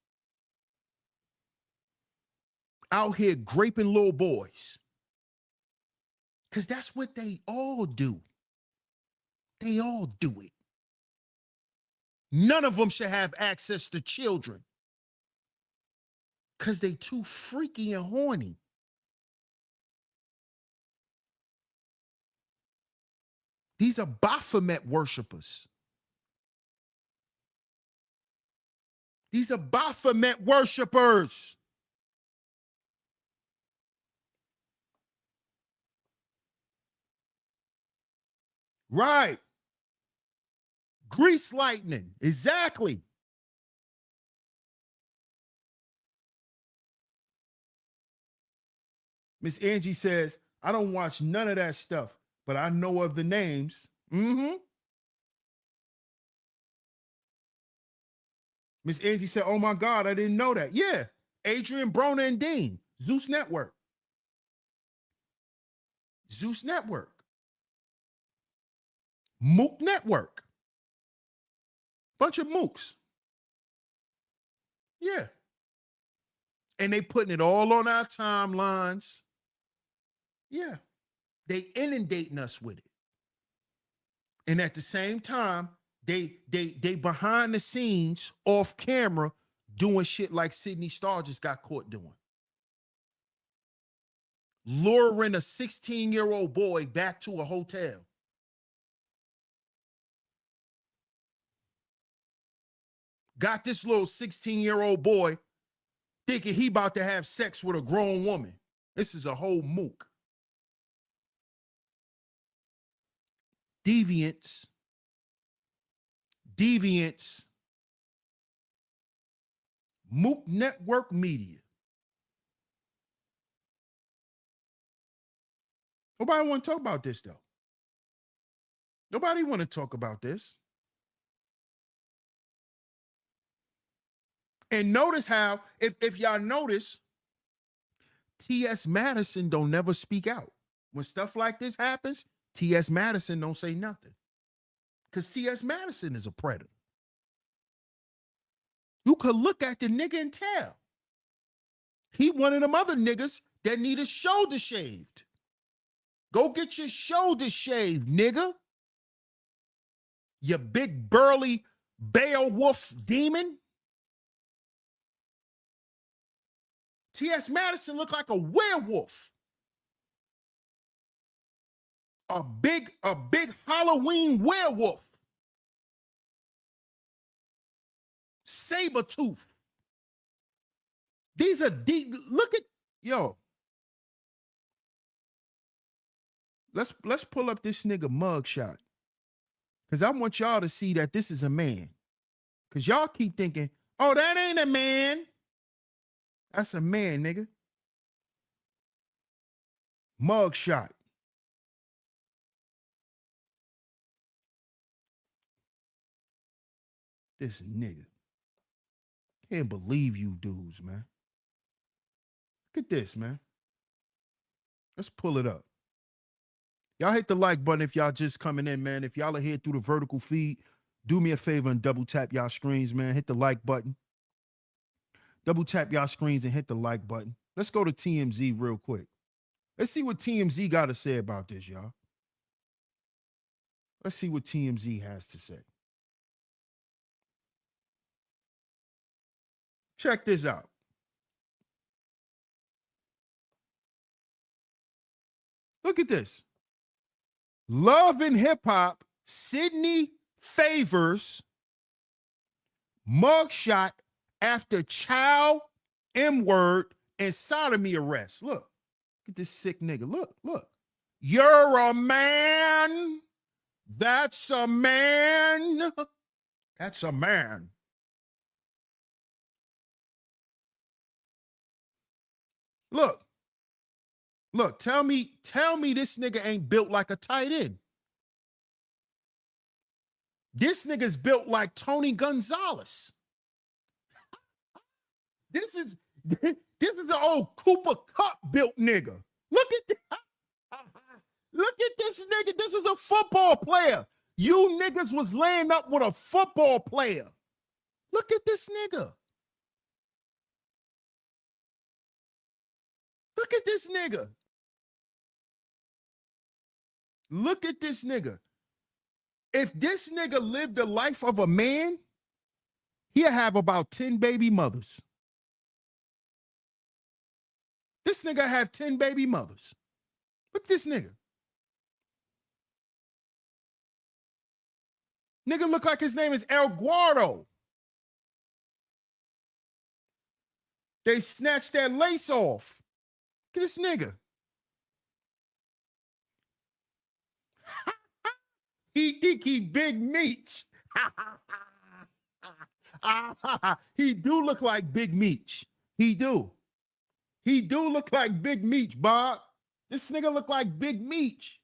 Out here graping little boys. Because that's what they all do. They all do it. None of them should have access to children. Because they too freaky and horny. These are Baphomet worshipers. These are Baphomet worshipers. Right. Grease lightning. Exactly. Miss Angie says, I don't watch none of that stuff, but I know of the names. Mm-hmm. Miss Angie said, oh my God, I didn't know that. Yeah. Adrian, Brona, and Dean. Zeus Network. Zeus Network. Mook Network. Bunch of mooks. Yeah. And they putting it all on our timelines. Yeah. They inundating us with it. And at the same time, they behind the scenes, off camera, doing shit like Sidney Starr just got caught doing. Luring a 16-year-old boy back to a hotel. Got this little 16-year-old boy thinking he about to have sex with a grown woman. This is a whole mook. Deviants. Mook Network Media. Nobody want to talk about this, though. Nobody want to talk about this. And notice how, if y'all notice, T.S. Madison don't never speak out. When stuff like this happens, T.S. Madison don't say nothing. Because T.S. Madison is a predator. You could look at the nigga and tell. He one of them other niggas that need his shoulder shaved. Go get your shoulder shaved, nigga. You big burly Beowulf demon. T.S. Madison looked like a werewolf. A big Halloween werewolf. Saber tooth. These are deep. Look at, yo. Let's pull up this nigga mugshot. Because I want y'all to see that this is a man. Because y'all keep thinking, oh, that ain't a man. That's a man, nigga. Mugshot. This nigga. Can't believe you dudes, man. Look at this, man. Let's pull it up. Y'all hit the like button if y'all just coming in, man. If y'all are here through the vertical feed, do me a favor and double tap y'all screens, man. Hit the like button. Double tap y'all screens and hit the like button. Let's go to TMZ real quick. Let's see what TMZ got to say about this, y'all. Let's see what TMZ has to say. Check this out. Look at this. Love and Hip Hop, Sidney favors mugshot after child M-word and sodomy arrest. Look at this sick nigga. Look. You're a man. That's a man. That's a man. Look, tell me this nigga ain't built like a tight end. This nigga's built like Tony Gonzalez. This is an old Cooper Cup built nigga. Look at this nigga. This is a football player. You niggas was laying up with a football player. Look at this nigga. Look at this nigga. Look at this nigga. If this nigga lived the life of a man, he'll have about 10 baby mothers. This nigga have 10 baby mothers. Look at this nigga. Nigga look like his name is El Guardo. They snatched that lace off. Look at this nigga. He think he Big Meech. He do look like Big Meech. He do. He do look like Big Meech, Bob. This nigga look like Big Meech.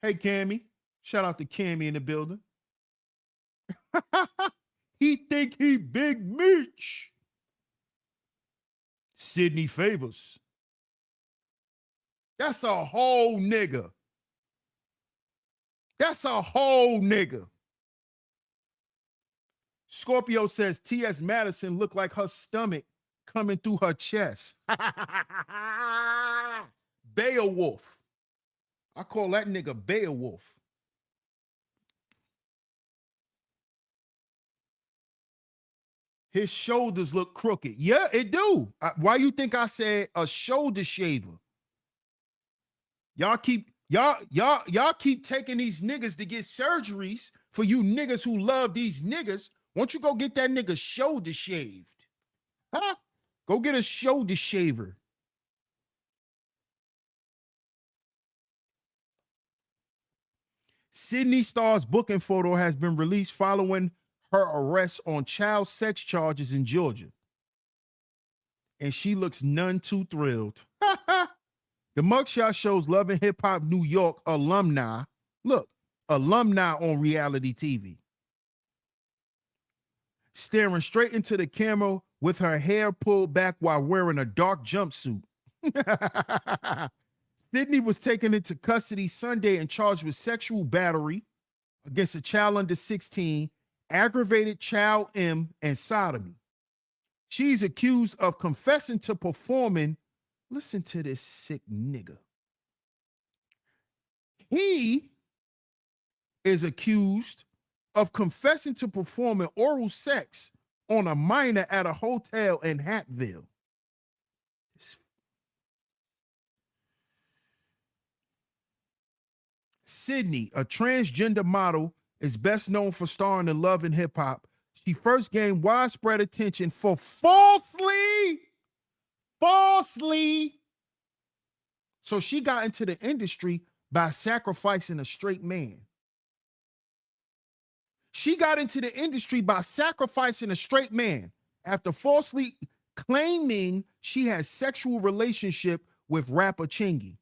Hey, Cammy. Shout out to Cammy in the building. He think he Big Meech. Sidney Favors. That's a whole nigga. That's a whole nigga. Scorpio says T.S. Madison looked like her stomach coming through her chest. Beowulf. I call that nigga Beowulf. His shoulders look crooked. Yeah, it do. Why you think I said a shoulder shaver? Y'all keep taking these niggas to get surgeries. For you niggas who love these niggas, won't you go get that nigga shoulder shaved? Huh? Go get a shoulder shaver. Sidney Starr's booking photo has been released following her arrest on child sex charges in Georgia. And she looks none too thrilled. The mugshot shows Love and Hip Hop New York alumni. Look, alumni on reality TV. Staring straight into the camera with her hair pulled back while wearing a dark jumpsuit. Sidney was taken into custody Sunday and charged with sexual battery against a child under 16, aggravated child M, and sodomy. She's accused of confessing to performing. Listen to this sick nigga. He is accused of confessing to performing oral sex on a minor at a hotel in Hattville. Sidney, a transgender model, is best known for starring in Love and Hip Hop. She first gained widespread attention for falsely. So she got into the industry by sacrificing a straight man. She got into the industry by sacrificing a straight man after falsely claiming she had sexual relationship with rapper Chingy.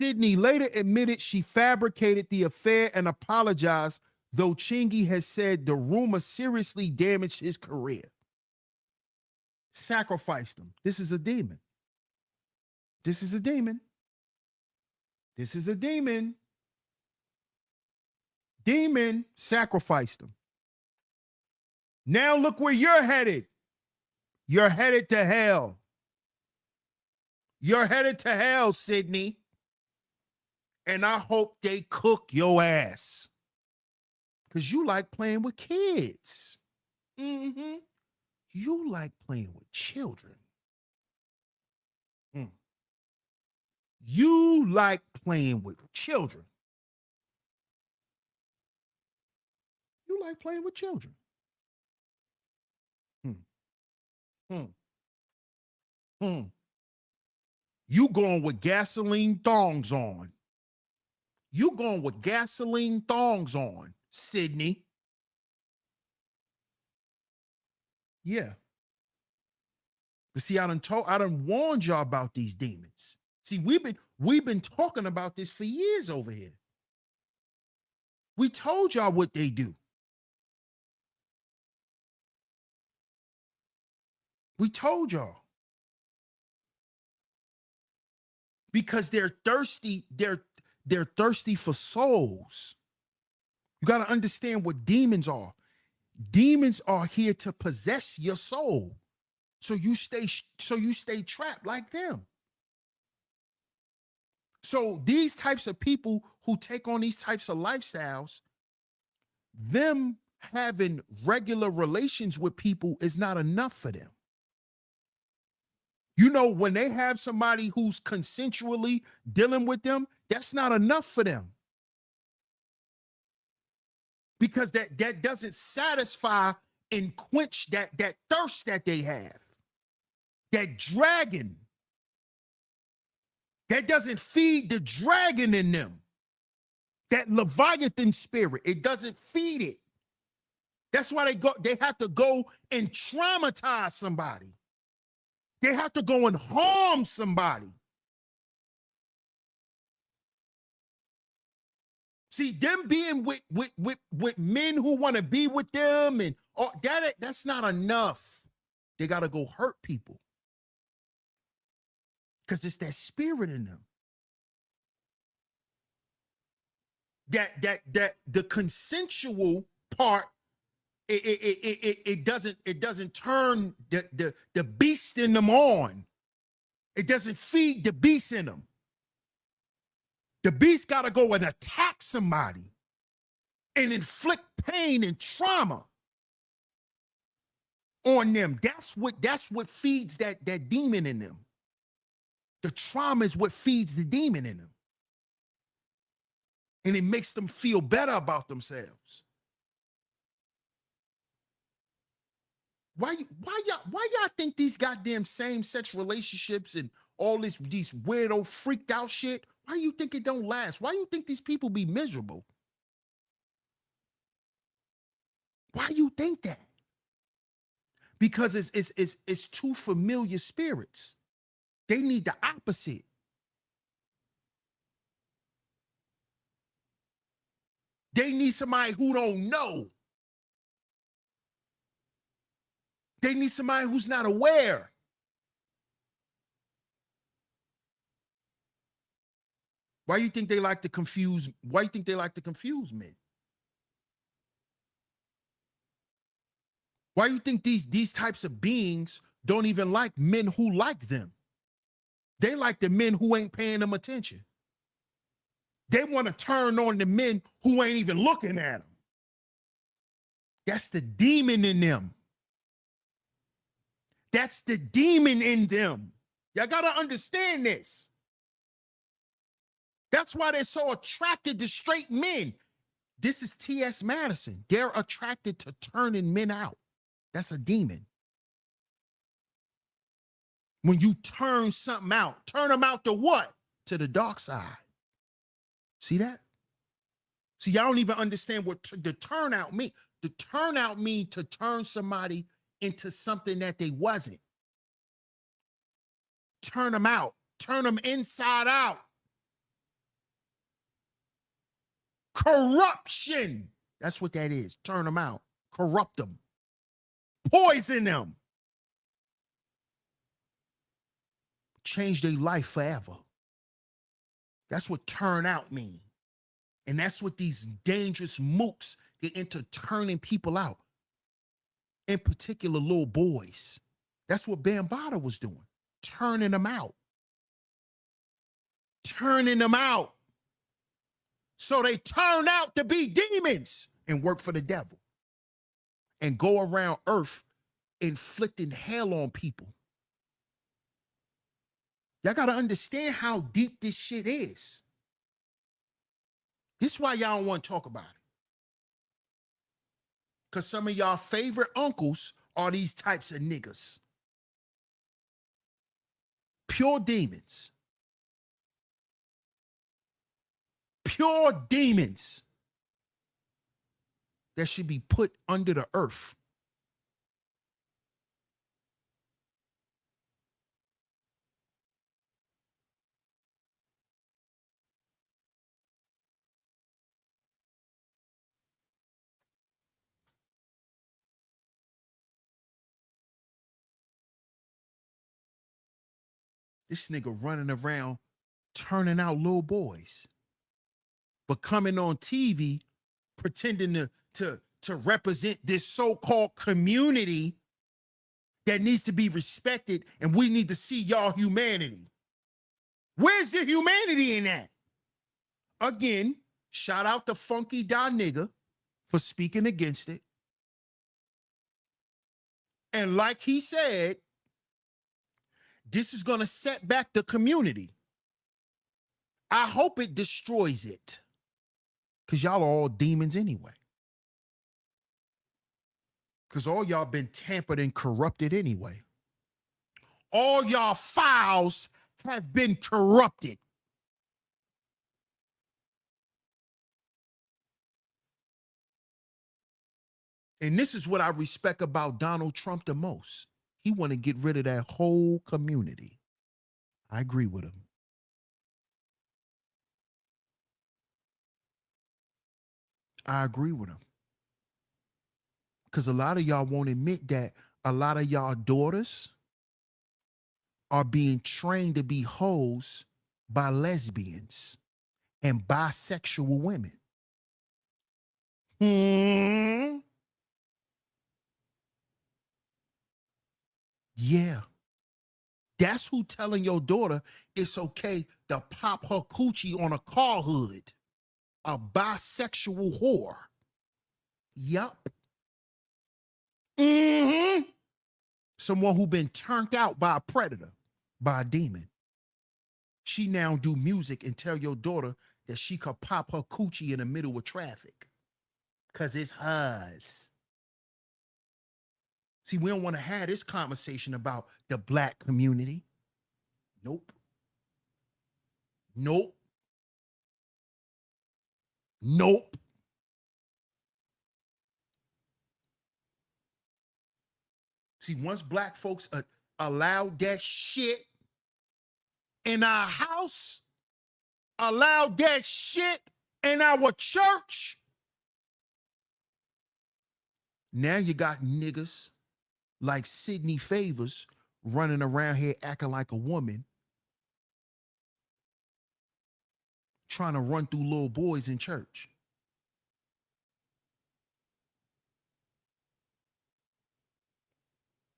Sidney later admitted she fabricated the affair and apologized, though Chingy has said the rumor seriously damaged his career. Sacrificed him. This is a demon. This is a demon. This is a demon. Demon sacrificed him. Now look where you're headed. You're headed to hell. You're headed to hell, Sidney. And I hope they cook your ass. Because you like playing with kids. Mm-hmm. You like playing with children. You like playing with children. You like playing with children. You going with gasoline thongs on. You going with gasoline thongs on, Sidney. Yeah. But see, I done warned y'all about these demons. See, we've been talking about this for years over here. We told y'all what they do. We told y'all. Because they're thirsty, they're thirsty for souls. You got to understand what demons are. Demons are here to possess your soul. So you stay trapped like them. So these types of people who take on these types of lifestyles, them having regular relations with people is not enough for them. You know, when they have somebody who's consensually dealing with them, that's not enough for them. because that doesn't satisfy and quench that thirst that they have. That dragon. That doesn't feed the dragon in them. That Leviathan spirit, it doesn't feed it. That's why they have to go and traumatize somebody. They have to go and harm somebody. See, them being with men who want to be with them and all that's not enough. They got to go hurt people. Because it's that spirit in them. That the consensual part, it doesn't turn the beast in them on. It doesn't feed the beast in them. The beast got to go and attack somebody and inflict pain and trauma on them. That's what feeds that demon in them. The trauma is what feeds the demon in them. And it makes them feel better about themselves. Why y'all think these goddamn same-sex relationships and all these weirdo freaked out shit, why you think it don't last? Why you think these people be miserable? Why you think that? Because it's two familiar spirits. They need the opposite. They need somebody who don't know. They need somebody who's not aware. Why you think they like to confuse? Why you think they like to confuse men? Why you think these types of beings don't even like men who like them? They like the men who ain't paying them attention. They want to turn on the men who ain't even looking at them. That's the demon in them. That's the demon in them. Y'all got to understand this. That's why they're so attracted to straight men. This is T.S. Madison. They're attracted to turning men out. That's a demon. When you turn something out, turn them out to what? To the dark side. See that? See, y'all don't even understand what the turnout mean. The turnout mean to turn somebody into something that they wasn't. Turn them out. Turn them inside out. Corruption. That's what that is. Turn them out. Corrupt them. Poison them. Change their life forever. That's what turn out mean. And that's what these dangerous mooks get into, turning people out. In particular, little boys. That's what Bambaataa was doing. Turning them out. Turning them out. So they turn out to be demons and work for the devil. And go around earth inflicting hell on people. Y'all got to understand how deep this shit is. This is why y'all don't want to talk about it. Because some of y'all favorite uncles are these types of niggas. Pure demons. Pure demons that should be put under the earth. This nigga running around turning out little boys, but coming on TV pretending to represent this so-called community that needs to be respected, and we need to see y'all humanity. Where's the humanity in that? Again, shout out to Funky Da Nigga for speaking against it. And like he said, this is going to set back the community. I hope it destroys it. Because y'all are all demons anyway. Because all y'all been tampered and corrupted anyway. All y'all files have been corrupted. And this is what I respect about Donald Trump the most. He want to get rid of that whole community. I agree with him. I agree with him. Because a lot of y'all won't admit that a lot of y'all daughters are being trained to be hoes by lesbians and bisexual women. Yeah. That's who telling your daughter it's okay to pop her coochie on a car hood. A bisexual whore. Yup. Someone who been turned out by a predator, by a demon. She now do music and tell your daughter that she could pop her coochie in the middle of traffic. Because it's hers. See, we don't want to have this conversation about the black community. Nope. Nope. Nope. See, once black folks allowed that shit in our house, allowed that shit in our church, now you got niggas like Sidney Favors running around here acting like a woman, trying to run through little boys in church.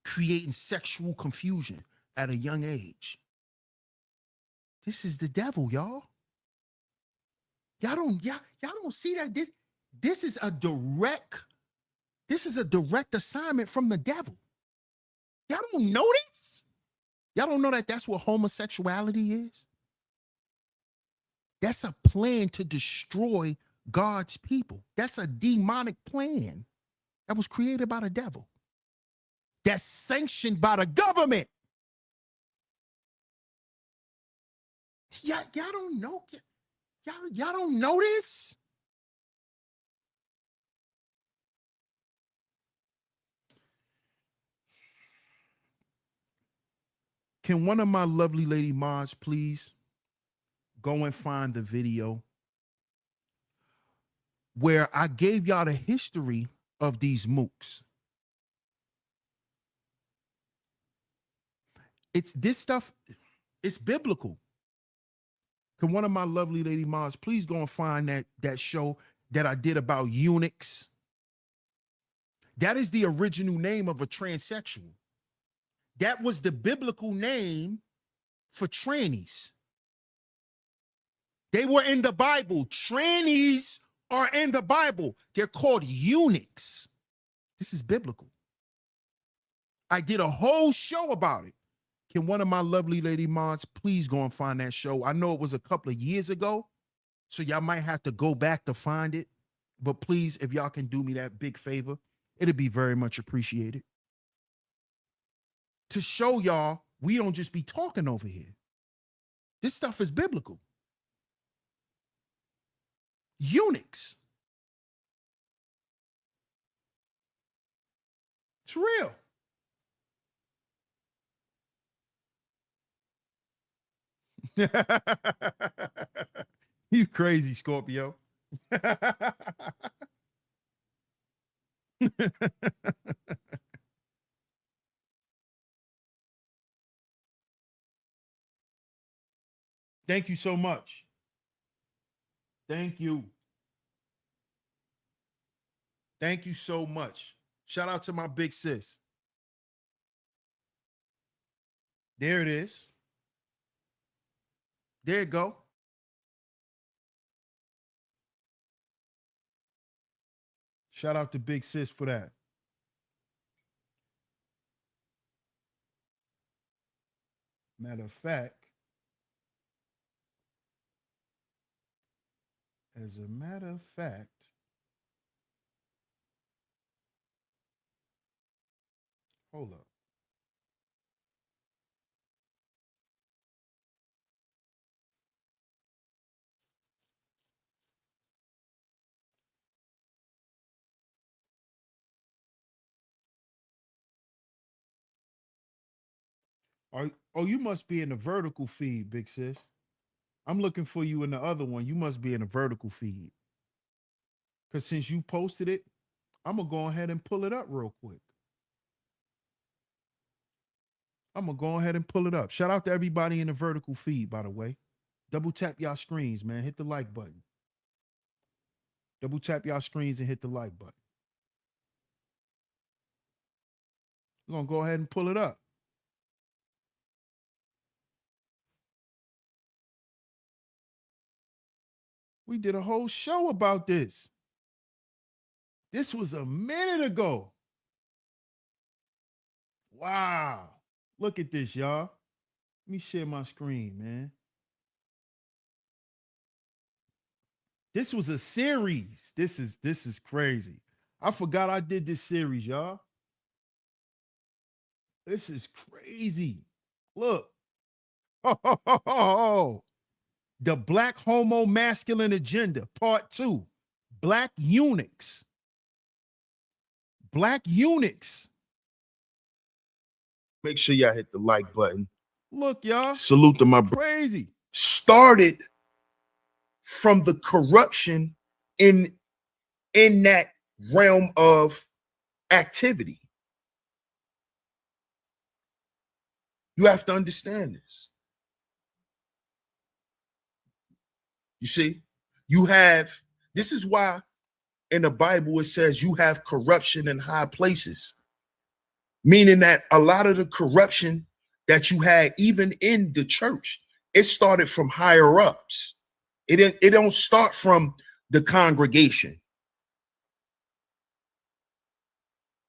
Creating sexual confusion at a young age. This is the devil, y'all. Y'all don't see that this is a direct assignment from the devil. Y'all don't know this? Y'all don't know that that's what homosexuality is? That's a plan to destroy God's people. That's a demonic plan that was created by the devil. That's sanctioned by the government. Y'all don't know. Y'all don't know this? Can one of my lovely lady mods please go and find the video where I gave y'all the history of these mooks? It's this stuff, it's biblical. Can one of my lovely lady mods please go and find that show that I did about eunuchs? That is the original name of a transsexual. That was the biblical name for trannies. They were in the Bible. Trannies are in the Bible. They're called eunuchs. This is biblical. I did a whole show about it. Can one of my lovely lady mods please go and find that show? I know it was a couple of years ago, so y'all might have to go back to find it. But please, if y'all can do me that big favor, it'd be very much appreciated. To show y'all we don't just be talking over here. This stuff is biblical. Eunuchs. It's real. You crazy, Scorpio. Thank you so much. Thank you. Thank you so much. Shout out to my big sis. There it is. There you go. Shout out to big sis for that. Matter of fact, as a matter of fact, Hold up. Oh, you must be in the vertical feed, big sis. I'm looking for you in the other one. You must be in the vertical feed. Because since you posted it, I'm going to go ahead and pull it up real quick. I'm going to go ahead and pull it up. Shout out to everybody in the vertical feed, by the way. Double tap y'all screens, man. Hit the like button. Double tap y'all screens and hit the like button. We're going to go ahead and pull it up. We did a whole show about this. This was a minute ago. Wow. Look at this, y'all. Let me share my screen, man. This was a series. This is crazy. I forgot I did this series, y'all. This is crazy. Look. Oh, the Black Homo Masculine Agenda, Part 2. Black eunuchs. Black eunuchs. Make sure y'all hit the like button. Look, y'all. Salute to my crazy. Started from the corruption in that realm of activity. You have to understand this. You see, this is why in the Bible it says you have corruption in high places, meaning that a lot of the corruption that you had even in the church, it started from higher ups. It don't start from the congregation.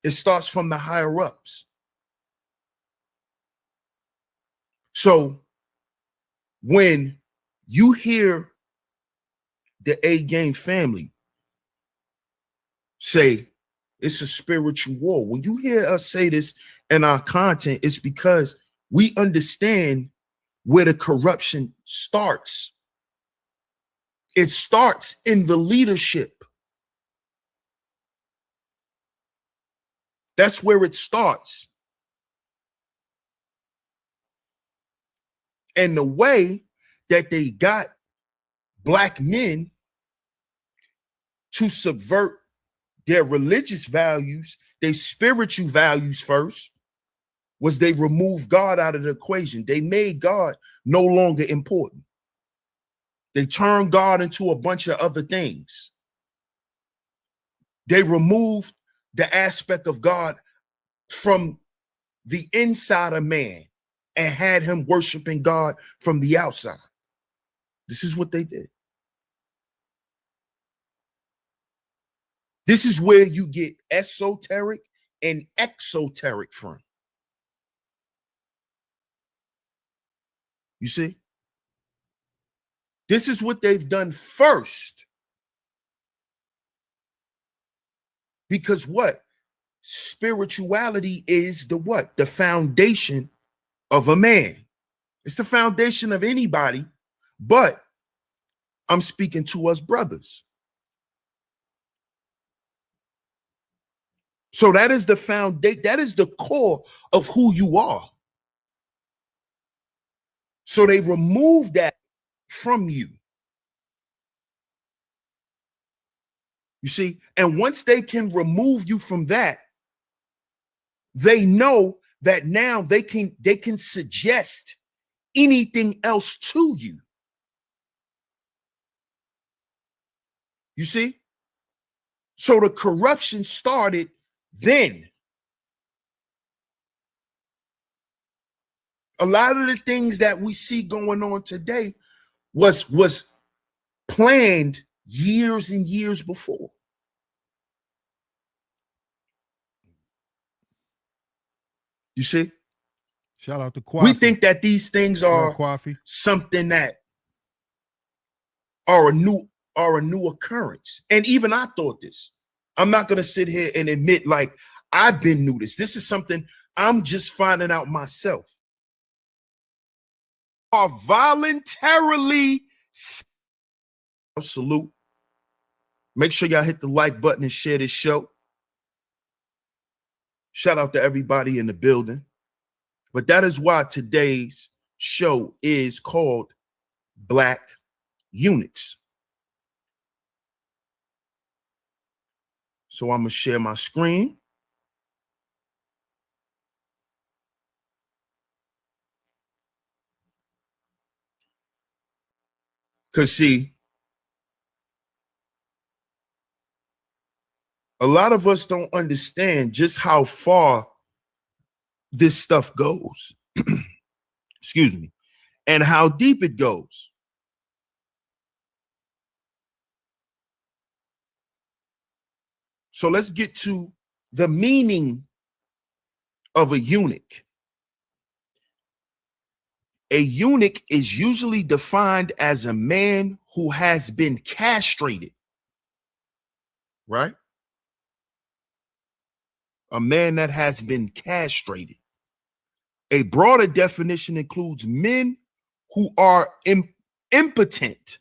It starts from the higher ups. So when you hear the A-Game family say it's a spiritual war, when you hear us say this in our content, it's because we understand where the corruption starts. It starts in the leadership. That's where it starts. And the way that they got Black men to subvert their religious values, their spiritual values first, was they removed God out of the equation. They made God no longer important. They turned God into a bunch of other things. They removed the aspect of God from the inside of man and had him worshiping God from the outside. This is what they did. This is where you get esoteric and exoteric from. You see? This is what they've done first. Because what? Spirituality is the what? The foundation of a man. It's the foundation of anybody, but I'm speaking to us brothers. So that is the foundation, that is the core of who you are. So they remove that from you. You see, and once they can remove you from that, they know that now they can suggest anything else to you. You see? So the corruption started then. A lot of the things that we see going on today was planned years and years before. You see? Shout out to Kwafi. We think that these things are something that are a new occurrence. And even I thought this. I'm not going to sit here and admit like I've been new this. This is something I'm just finding out myself. Are voluntarily salute. Make sure y'all hit the like button and share this show. Shout out to everybody in the building. But that is why today's show is called Black Eunuchs. So I'm going to share my screen. Because, see, a lot of us don't understand just how far this stuff goes. Excuse me. And how deep it goes. So let's get to the meaning of a eunuch. A eunuch is usually defined as a man who has been castrated, right? A man that has been castrated. A broader definition includes men who are impotent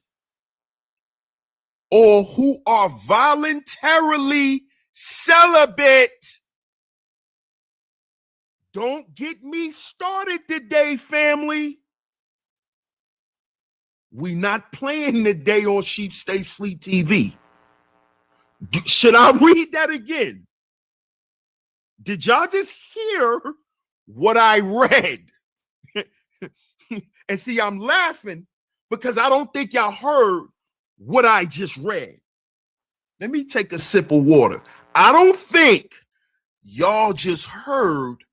or who are voluntarily celibate. Don't get me started today, family. We not playing today on Sheep Stay Sleep TV. Should I read that again? Did y'all just hear what I read? And see, I'm laughing because I don't think y'all heard what I just read. Let me take a sip of water. I don't think y'all just heard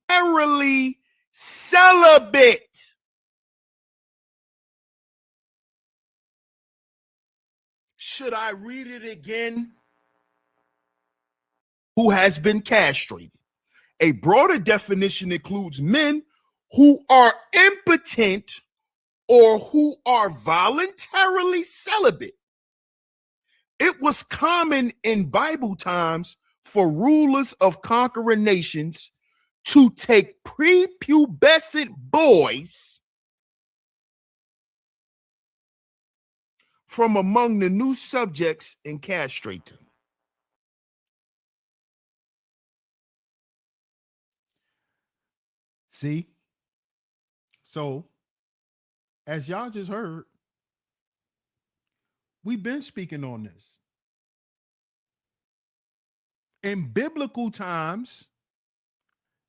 voluntarily celibate. Should I read it again? Who has been castrated. A broader definition includes men who are impotent or who are voluntarily celibate. It was common in Bible times for rulers of conquering nations to take prepubescent boys from among the new subjects and castrate them. See? So, as y'all just heard, we've been speaking on this. In biblical times,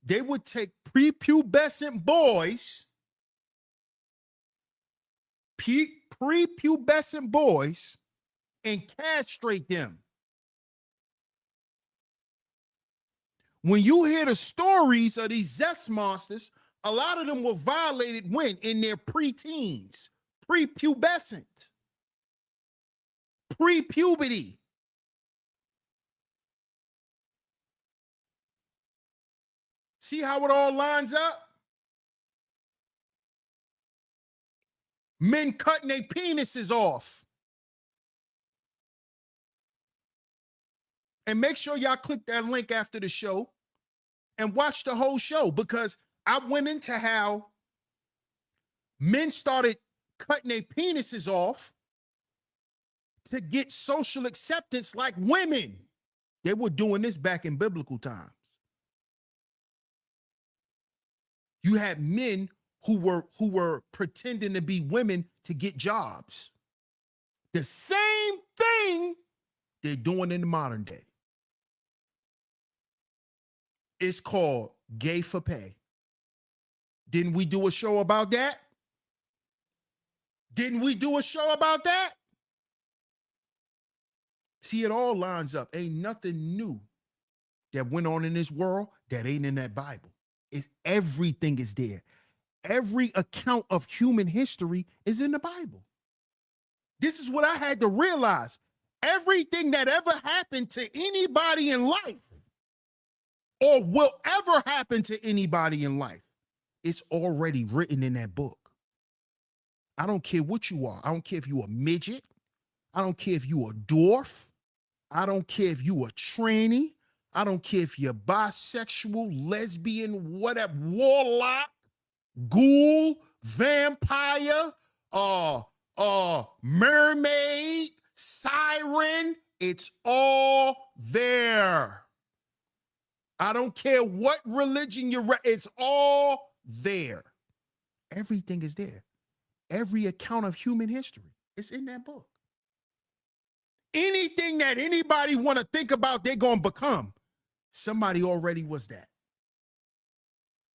they would take prepubescent boys, prepubescent boys, and castrate them. When you hear the stories of these zest monsters, a lot of them were violated when in their preteens, prepubescent, pre-puberty. See how it all lines up? Men cutting their penises off. And make sure y'all click that link after the show and watch the whole show, because I went into how men started cutting their penises off to get social acceptance like women. They were doing this back in biblical times. You had men who were pretending to be women to get jobs. The same thing they're doing in the modern day. It's called gay for pay. Didn't we do a show about that? Didn't we do a show about that? See, it all lines up. Ain't nothing new that went on in this world that ain't in that Bible. Everything is there. Every account of human history is in the Bible. This is what I had to realize. Everything that ever happened to anybody in life or will ever happen to anybody in life, it's already written in that book. I don't care what you are. I don't care if you're a midget. I don't care if you're a dwarf. I don't care if you're a tranny. I don't care if you're bisexual, lesbian, whatever, warlock, ghoul, vampire, mermaid, siren. It's all there. I don't care what religion you're, it's all there. Everything is there. Every account of human history is in that book. Anything that anybody want to think about, they're going to become. Somebody already was that.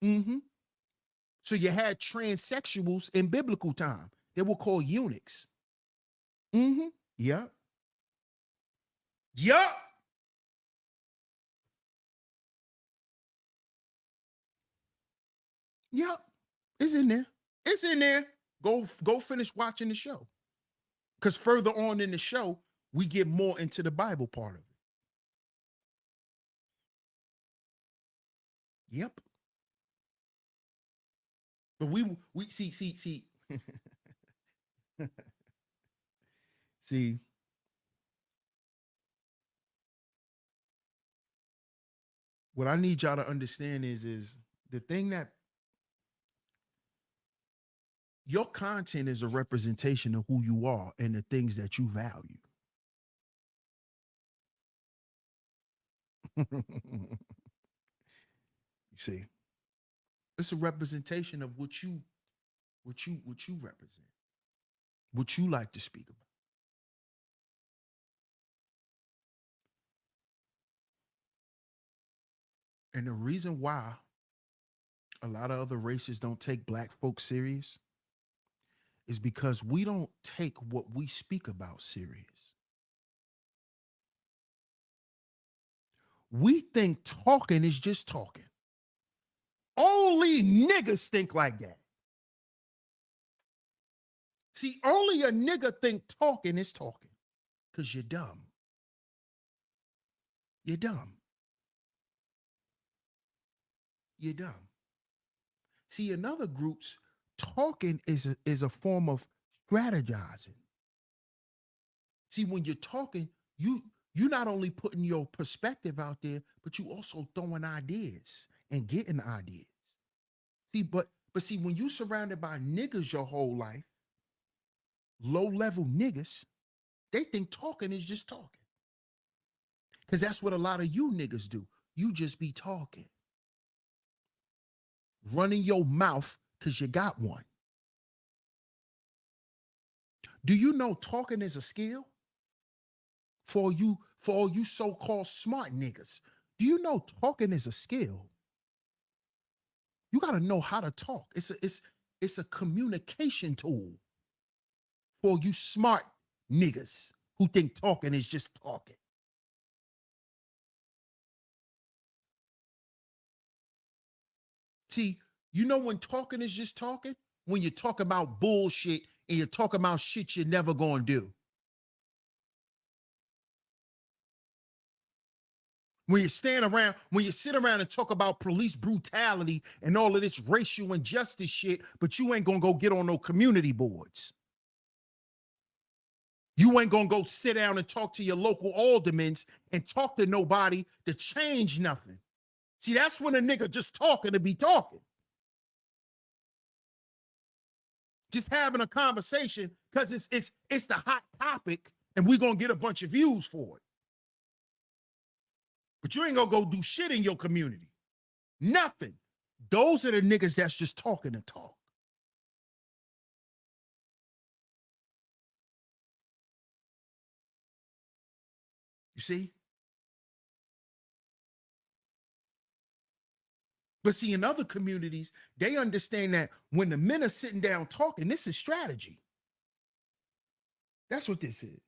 Mm-hmm. So you had transsexuals in biblical time. They were called eunuchs. Mm-hmm. Yep. Yep. Yep. It's in there. It's in there. Go finish watching the show. Because further on in the show, we get more into the Bible part of it. Yep. But we see see, what I need y'all to understand is the thing that your content is a representation of who you are and the things that you value. You see, it's a representation of what you represent, what you like to speak about. And the reason why a lot of other races don't take black folks serious is because we don't take what we speak about serious. We think talking is just talking. Only niggas think like that. See, only a nigga think talking is talking because you're dumb. You're dumb. You're dumb. See, in other groups, talking is a form of strategizing. See, when you're talking, you're not only putting your perspective out there, but you also throwing ideas and getting ideas. See, but see, when you surrounded by niggas your whole life, low-level niggas, they think talking is just talking. Because that's what a lot of you niggas do. You just be talking. Running your mouth because you got one. Do you know talking is a skill? For all you so-called smart niggas. Do you know talking is a skill? You got to know how to talk. It's a communication tool for you smart niggas who think talking is just talking. See, you know when talking is just talking? When you talk about bullshit and you talk about shit you're never going to do. When you sit around and talk about police brutality and all of this racial injustice shit, but you ain't gonna go get on no community boards. You ain't gonna go sit down and talk to your local aldermen and talk to nobody to change nothing. See, that's when a nigga just talking to be talking. Just having a conversation because it's the hot topic and we're gonna get a bunch of views for it. But you ain't gonna go do shit in your community. Nothing. Those are the niggas that's just talking to talk. You see? But see, in other communities, they understand that when the men are sitting down talking, this is strategy. That's what this is.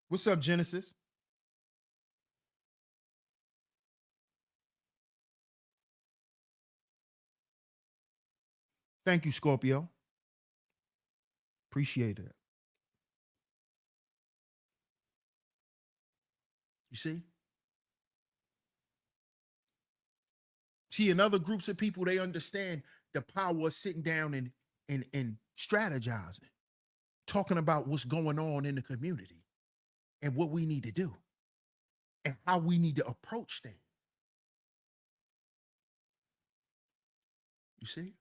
What's up, Genesis? Thank you, Scorpio. Appreciate it. You see? See, in other groups of people, they understand the power of sitting down and strategizing, talking about what's going on in the community and what we need to do and how we need to approach things. You see?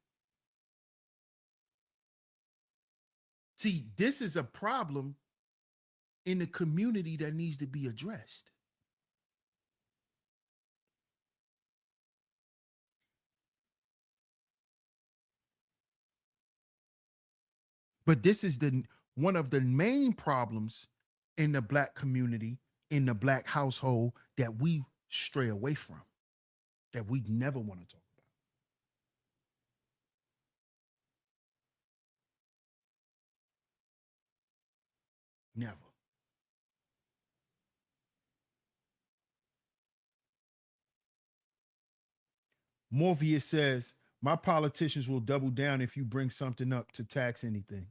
See, this is a problem in the community that needs to be addressed. But this is one of the main problems in the black community, in the black household, that we stray away from, that we never want to talk about. Never. Morpheus says, my politicians will double down if you bring something up to tax anything.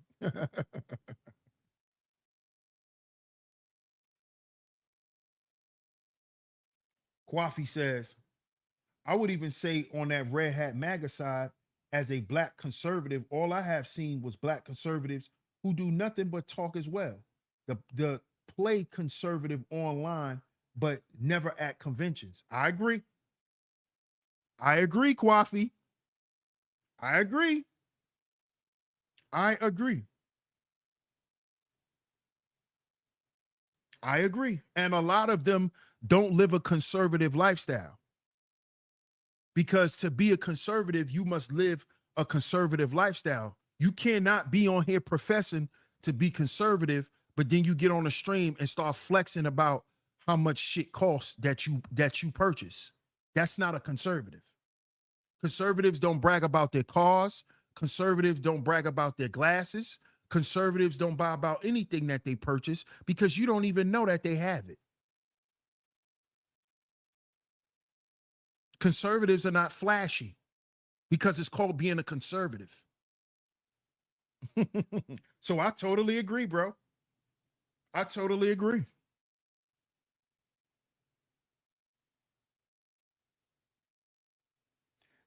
Kwafi says, I would even say on that Red Hat MAGA side, as a black conservative, all I have seen was black conservatives who do nothing but talk as well. The play conservative online, but never at conventions. I agree. I agree, Kwafi. I agree. I agree. I agree. And a lot of them don't live a conservative lifestyle. Because to be a conservative, you must live a conservative lifestyle. You cannot be on here professing to be conservative, but then you get on a stream and start flexing about how much shit costs that you purchase. That's not a conservative. Conservatives don't brag about their cars. Conservatives don't brag about their glasses. Conservatives don't buy about anything that they purchase because you don't even know that they have it. Conservatives are not flashy because it's called being a conservative. So I totally agree, bro. I totally agree.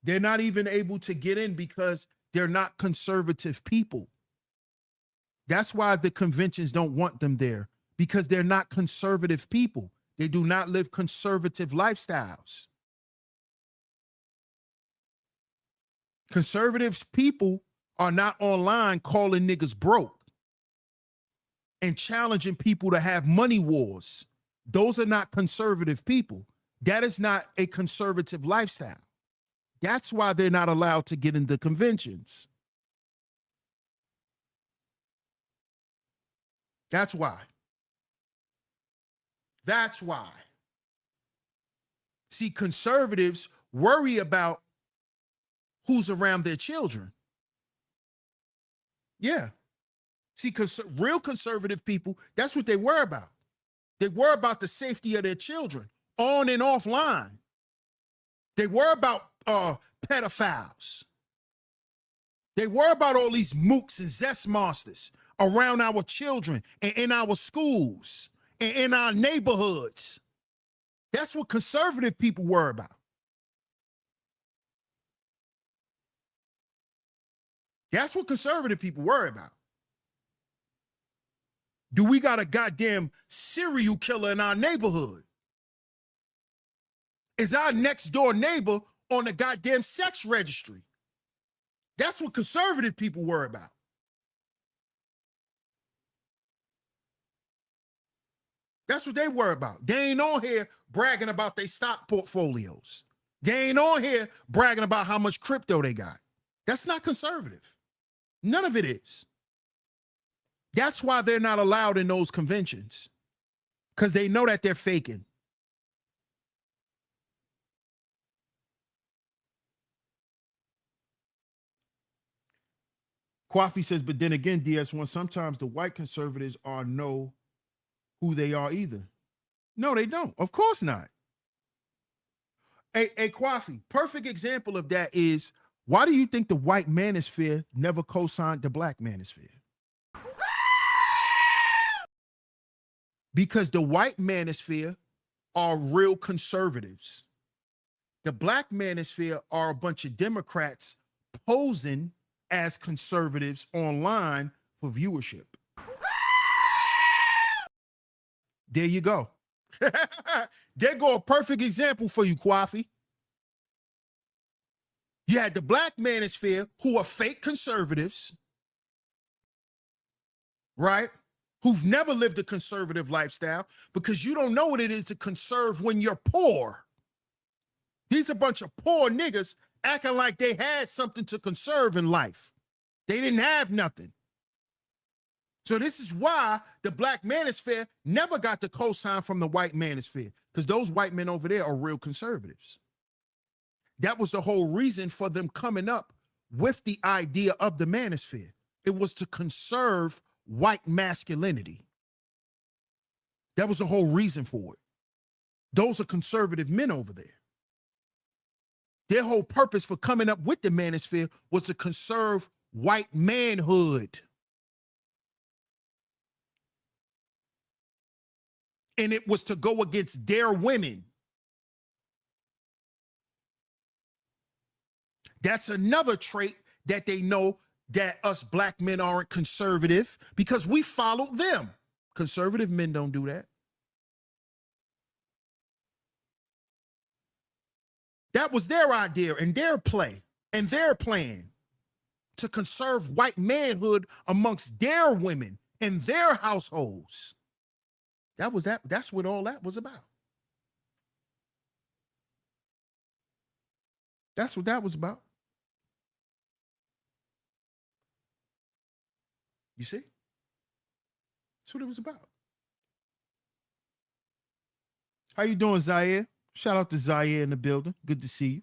They're not even able to get in because they're not conservative people. That's why the conventions don't want them there, because they're not conservative people. They do not live conservative lifestyles. Conservative people are not online calling niggas broke and challenging people to have money wars. Those are not conservative people. That is not a conservative lifestyle. That's why they're not allowed to get into conventions. That's why. That's why. See, conservatives worry about who's around their children. Yeah. See, real conservative people, that's what they worry about. They worry about the safety of their children on and offline. They worry about pedophiles. They worry about all these mooks and zest monsters around our children and in our schools and in our neighborhoods. That's what conservative people worry about. That's what conservative people worry about. Do we got a goddamn serial killer in our neighborhood? Is our next door neighbor on the goddamn sex registry? That's what conservative people worry about. That's what they worry about. They ain't on here bragging about their stock portfolios. They ain't on here bragging about how much crypto they got. That's not conservative. None of it is. That's why they're not allowed in those conventions, because they know that they're faking. Kwafi says, but then again, DS1, sometimes the white conservatives know who they are either. No, they don't. Of course not. Hey, Kwafi, perfect example of that is, why do you think the white manosphere never co-signed the black manosphere? Because the white manosphere are real conservatives. The black manosphere are a bunch of Democrats posing as conservatives online for viewership. There you go. There go a perfect example for you, Kwafi. You had the black manosphere, who are fake conservatives, right? Who've never lived a conservative lifestyle, because you don't know what it is to conserve when you're poor. These are a bunch of poor niggas acting like they had something to conserve in life. They didn't have nothing. So this is why the black manosphere never got the cosign from the white manosphere, because those white men over there are real conservatives. That was the whole reason for them coming up with the idea of the manosphere. It was to conserve white masculinity. That was the whole reason for it. Those are conservative men over there. Their whole purpose for coming up with the manosphere was to conserve white manhood. And it was to go against their women. That's another trait that they know, that us black men aren't conservative, because we follow them. Conservative men don't do that. That was their idea and their play and their plan, to conserve white manhood amongst their women and their households. That's what all that was about. That's what that was about. You see? That's what it was about. How you doing, Zaire? Shout out to Zaire in the building. Good to see you.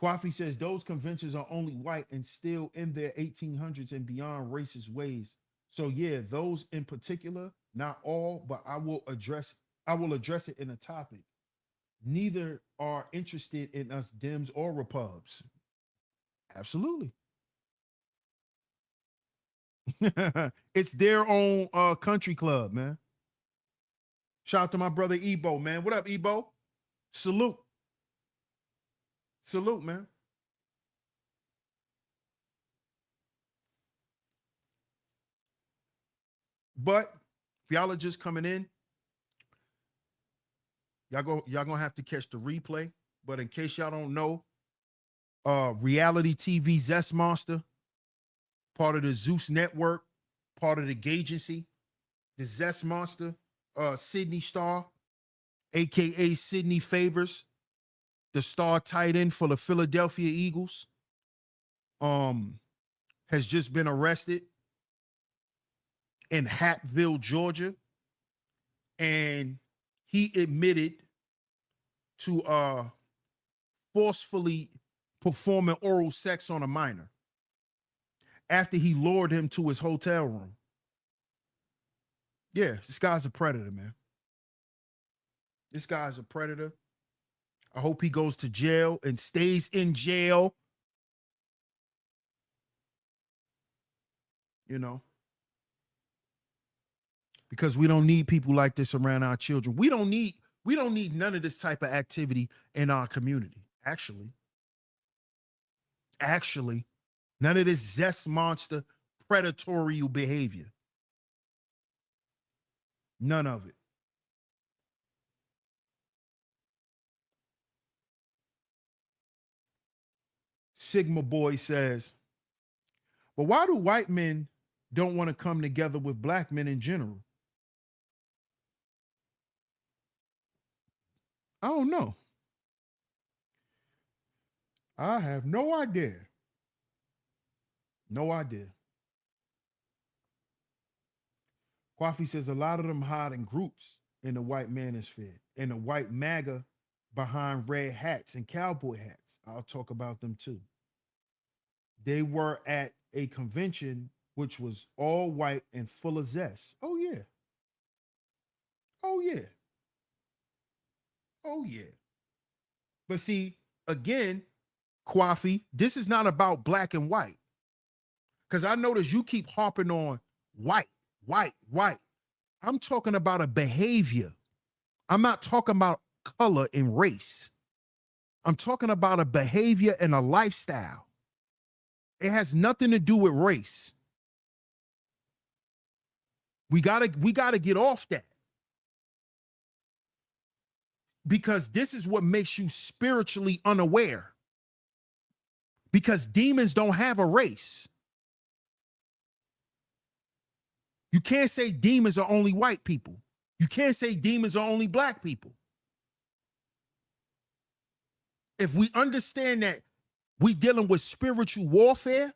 Kwafi says those conventions are only white and still in their 1800s and beyond racist ways. So yeah, those in particular, not all, but I will address it in a topic. Neither are interested in us Dems or Repubs. Absolutely. It's their own country club, man. Shout out to my brother Ebo, man. What up, Ebo? Salute. Salute, man. But if y'all are just coming in, y'all gonna have to catch the replay. But in case y'all don't know, reality TV Zest Monster, part of the Zeus Network, part of the Gagency, the Zest Monster, Sidney Starr, aka Sidney Favors, the star tight end for the Philadelphia Eagles, has just been arrested in Hattville, Georgia, and he admitted to forcefully performing oral sex on a minor after he lured him to his hotel room. Yeah, this guy's a predator, man. This guy's a predator. I hope he goes to jail and stays in jail. You know, because we don't need people like this around our children. We don't need none of this type of activity in our community. Actually, none of this Zest Monster predatory behavior. None of it. Sigma Boy says, but why do white men don't want to come together with black men in general? I don't know. I have no idea. No idea. Kwafi says a lot of them hide in groups in the white manosphere, in the white MAGA behind red hats and cowboy hats. I'll talk about them too. They were at a convention which was all white and full of zest. Oh, yeah. Oh, yeah. Oh, yeah. But see, again, Kwafi, this is not about black and white. Because I notice you keep harping on white. I'm talking about a behavior. I'm not talking about color and race. I'm talking about a behavior and a lifestyle. It has nothing to do with race. We gotta get off that. Because this is what makes you spiritually unaware. Because demons don't have a race. You can't say demons are only white people. You can't say demons are only black people. If we understand that we dealing with spiritual warfare,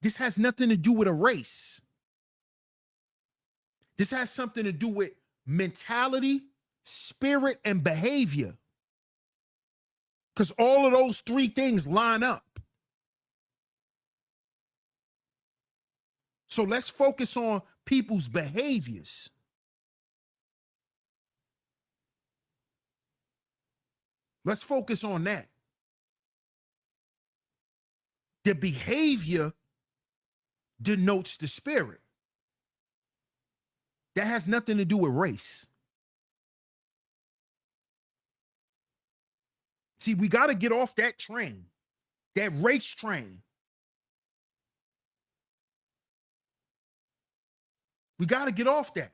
this has nothing to do with a race. This has something to do with mentality, spirit, and behavior. Because all of those three things line up. So let's focus on people's behaviors. Let's focus on that. The behavior denotes the spirit. That has nothing to do with race. See, we got to get off that train, that race train. We got to get off that.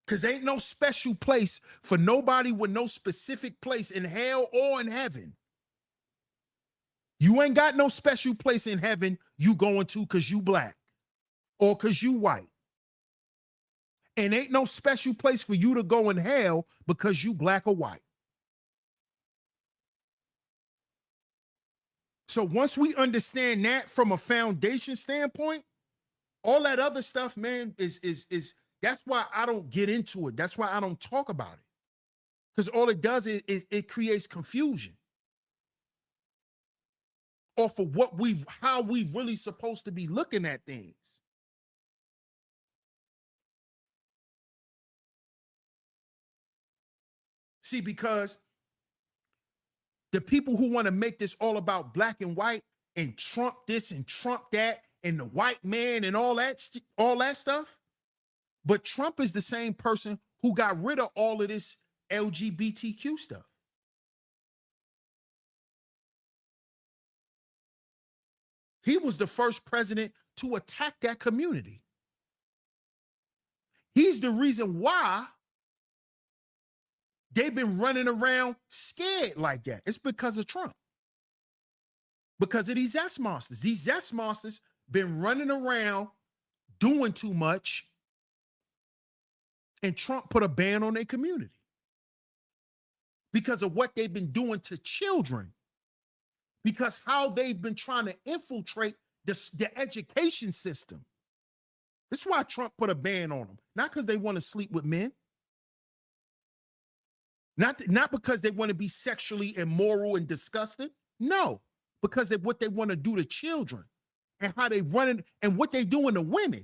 Because ain't no special place for nobody with no specific place in hell or in heaven. You ain't got no special place in heaven you going to because you black or because you white. And ain't no special place for you to go in hell because you black or white. So once we understand that from a foundation standpoint, all that other stuff, man, is that's why I don't get into it. That's why I don't talk about it. Because all it does is it creates confusion. Or for how we really supposed to be looking at things. See, because the people who want to make this all about black and white and Trump this and Trump that and the white man and all that stuff, but Trump is the same person who got rid of all of this LGBTQ stuff. He was the first president to attack that community. He's the reason why they've been running around scared like that. It's because of Trump. Because of these zest monsters. These zest monsters been running around doing too much, and Trump put a ban on their community because of what they've been doing to children. Because how they've been trying to infiltrate the education system. This is why Trump put a ban on them. Not because they want to sleep with men. Not because they want to be sexually immoral and disgusting. No, because of what they want to do to children and how they run it and what they doing to women.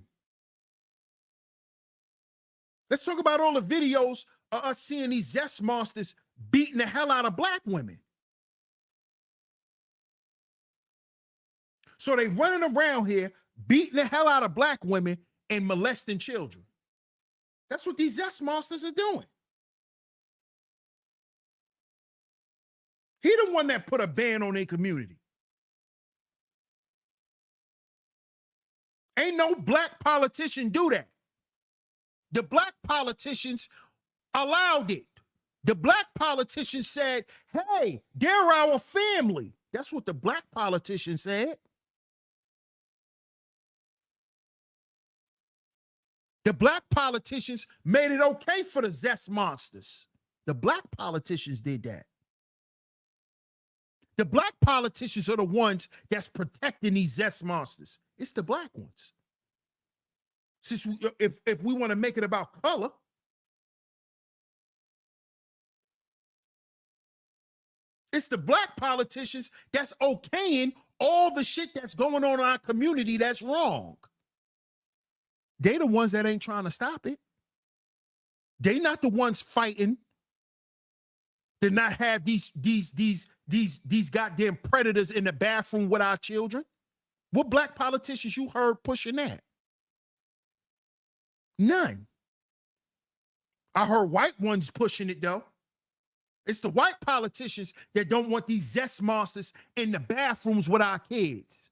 Let's talk about all the videos of us seeing these zest monsters beating the hell out of black women. So they running around here beating the hell out of black women and molesting children. That's what these zest monsters are doing. He the one that put a ban on their community. Ain't no black politician do that. The black politicians allowed it. The black politicians said, hey, they're our family. That's what the black politicians said. The black politicians made it okay for the zest monsters. The black politicians did that. The black politicians are the ones that's protecting these zest monsters. It's the black ones. Since if we want to make it about color, it's the black politicians that's okaying all the shit that's going on in our community that's wrong. They the ones that ain't trying to stop it. They not the ones fighting to not have these goddamn predators in the bathroom with our children. What black politicians you heard pushing that? None. I heard white ones pushing it though. It's the white politicians that don't want these zest monsters in the bathrooms with our kids.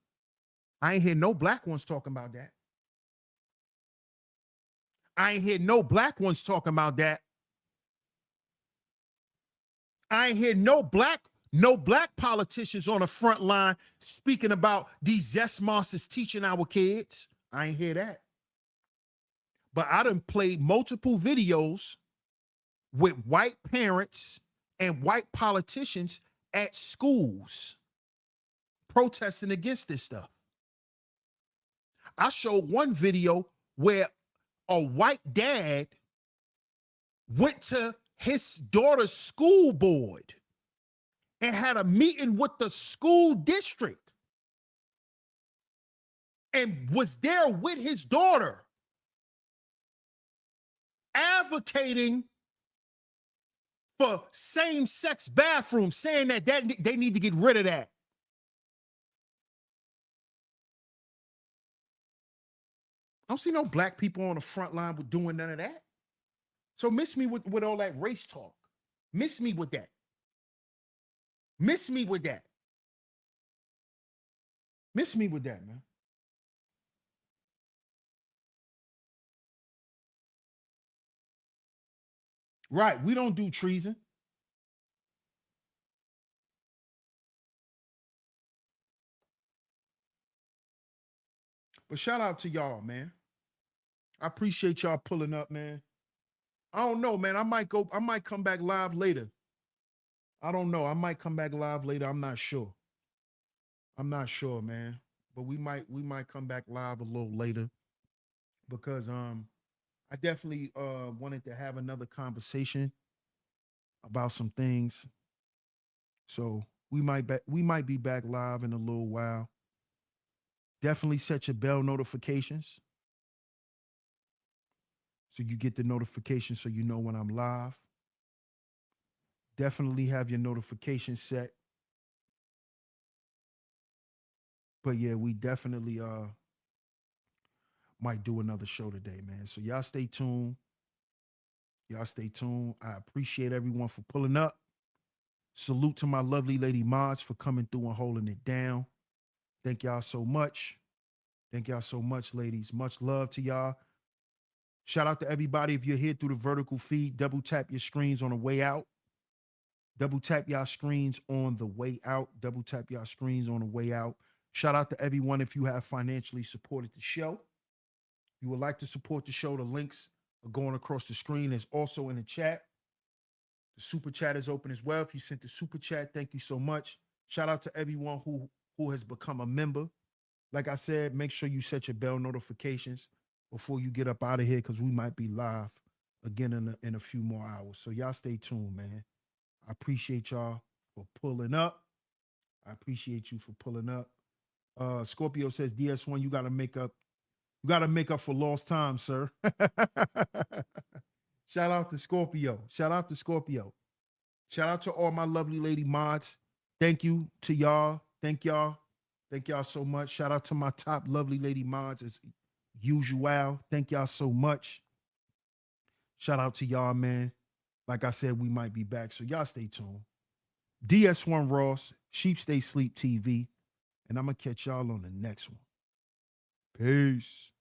I ain't hear no black ones talking about that. I ain't hear no black ones talking about that. I ain't hear no black politicians on the front line speaking about these zest monsters teaching our kids. I ain't hear that. But I done played multiple videos with white parents and white politicians at schools protesting against this stuff. I showed one video where a white dad went to his daughter's school board and had a meeting with the school district and was there with his daughter advocating for same-sex bathrooms, saying that they need to get rid of that. I don't see no black people on the front line with doing none of that. So miss me with all that race talk. Miss me with that. Miss me with that. Miss me with that, man. Right, we don't do treason. But shout out to y'all, man. I appreciate y'all pulling up, man. I don't know, man. I might come back live later. I don't know. I might come back live later. I'm not sure. I'm not sure, man. But we might come back live a little later because I definitely wanted to have another conversation about some things. So we might be back live in a little while. Definitely set your bell notifications so you get the notification so you know when I'm live. Definitely have your notifications set. But yeah, we definitely might do another show today, man. So y'all stay tuned. Y'all stay tuned. I appreciate everyone for pulling up. Salute to my lovely lady mods for coming through and holding it down. Thank y'all so much. Thank y'all so much, ladies. Much love to y'all. Shout out to everybody. If you're here through the vertical feed, double tap your screens on the way out. Double tap y'all screens on the way out. Double tap y'all screens on the way out. Shout out to everyone if you have financially supported the show. You would like to support the show, the links are going across the screen. It's also in the chat. The super chat is open as well. If you sent the super chat, thank you so much. Shout out to everyone who has become a member. Like I said, make sure you set your bell notifications before you get up out of here because we might be live again in a few more hours. So y'all stay tuned, man. I appreciate y'all for pulling up. I appreciate you for pulling up. Scorpio says, DS1, you got to make up for lost time, sir. Shout out to Scorpio. Shout out to Scorpio. Shout out to all my lovely lady mods. Thank you to y'all. Thank y'all. Thank y'all so much. Shout out to my top lovely lady mods as usual. Thank y'all so much. Shout out to y'all, man. Like I said, we might be back. So y'all stay tuned. DS1 Ross, Sheep Stay Sleep TV. And I'm going to catch y'all on the next one. Peace.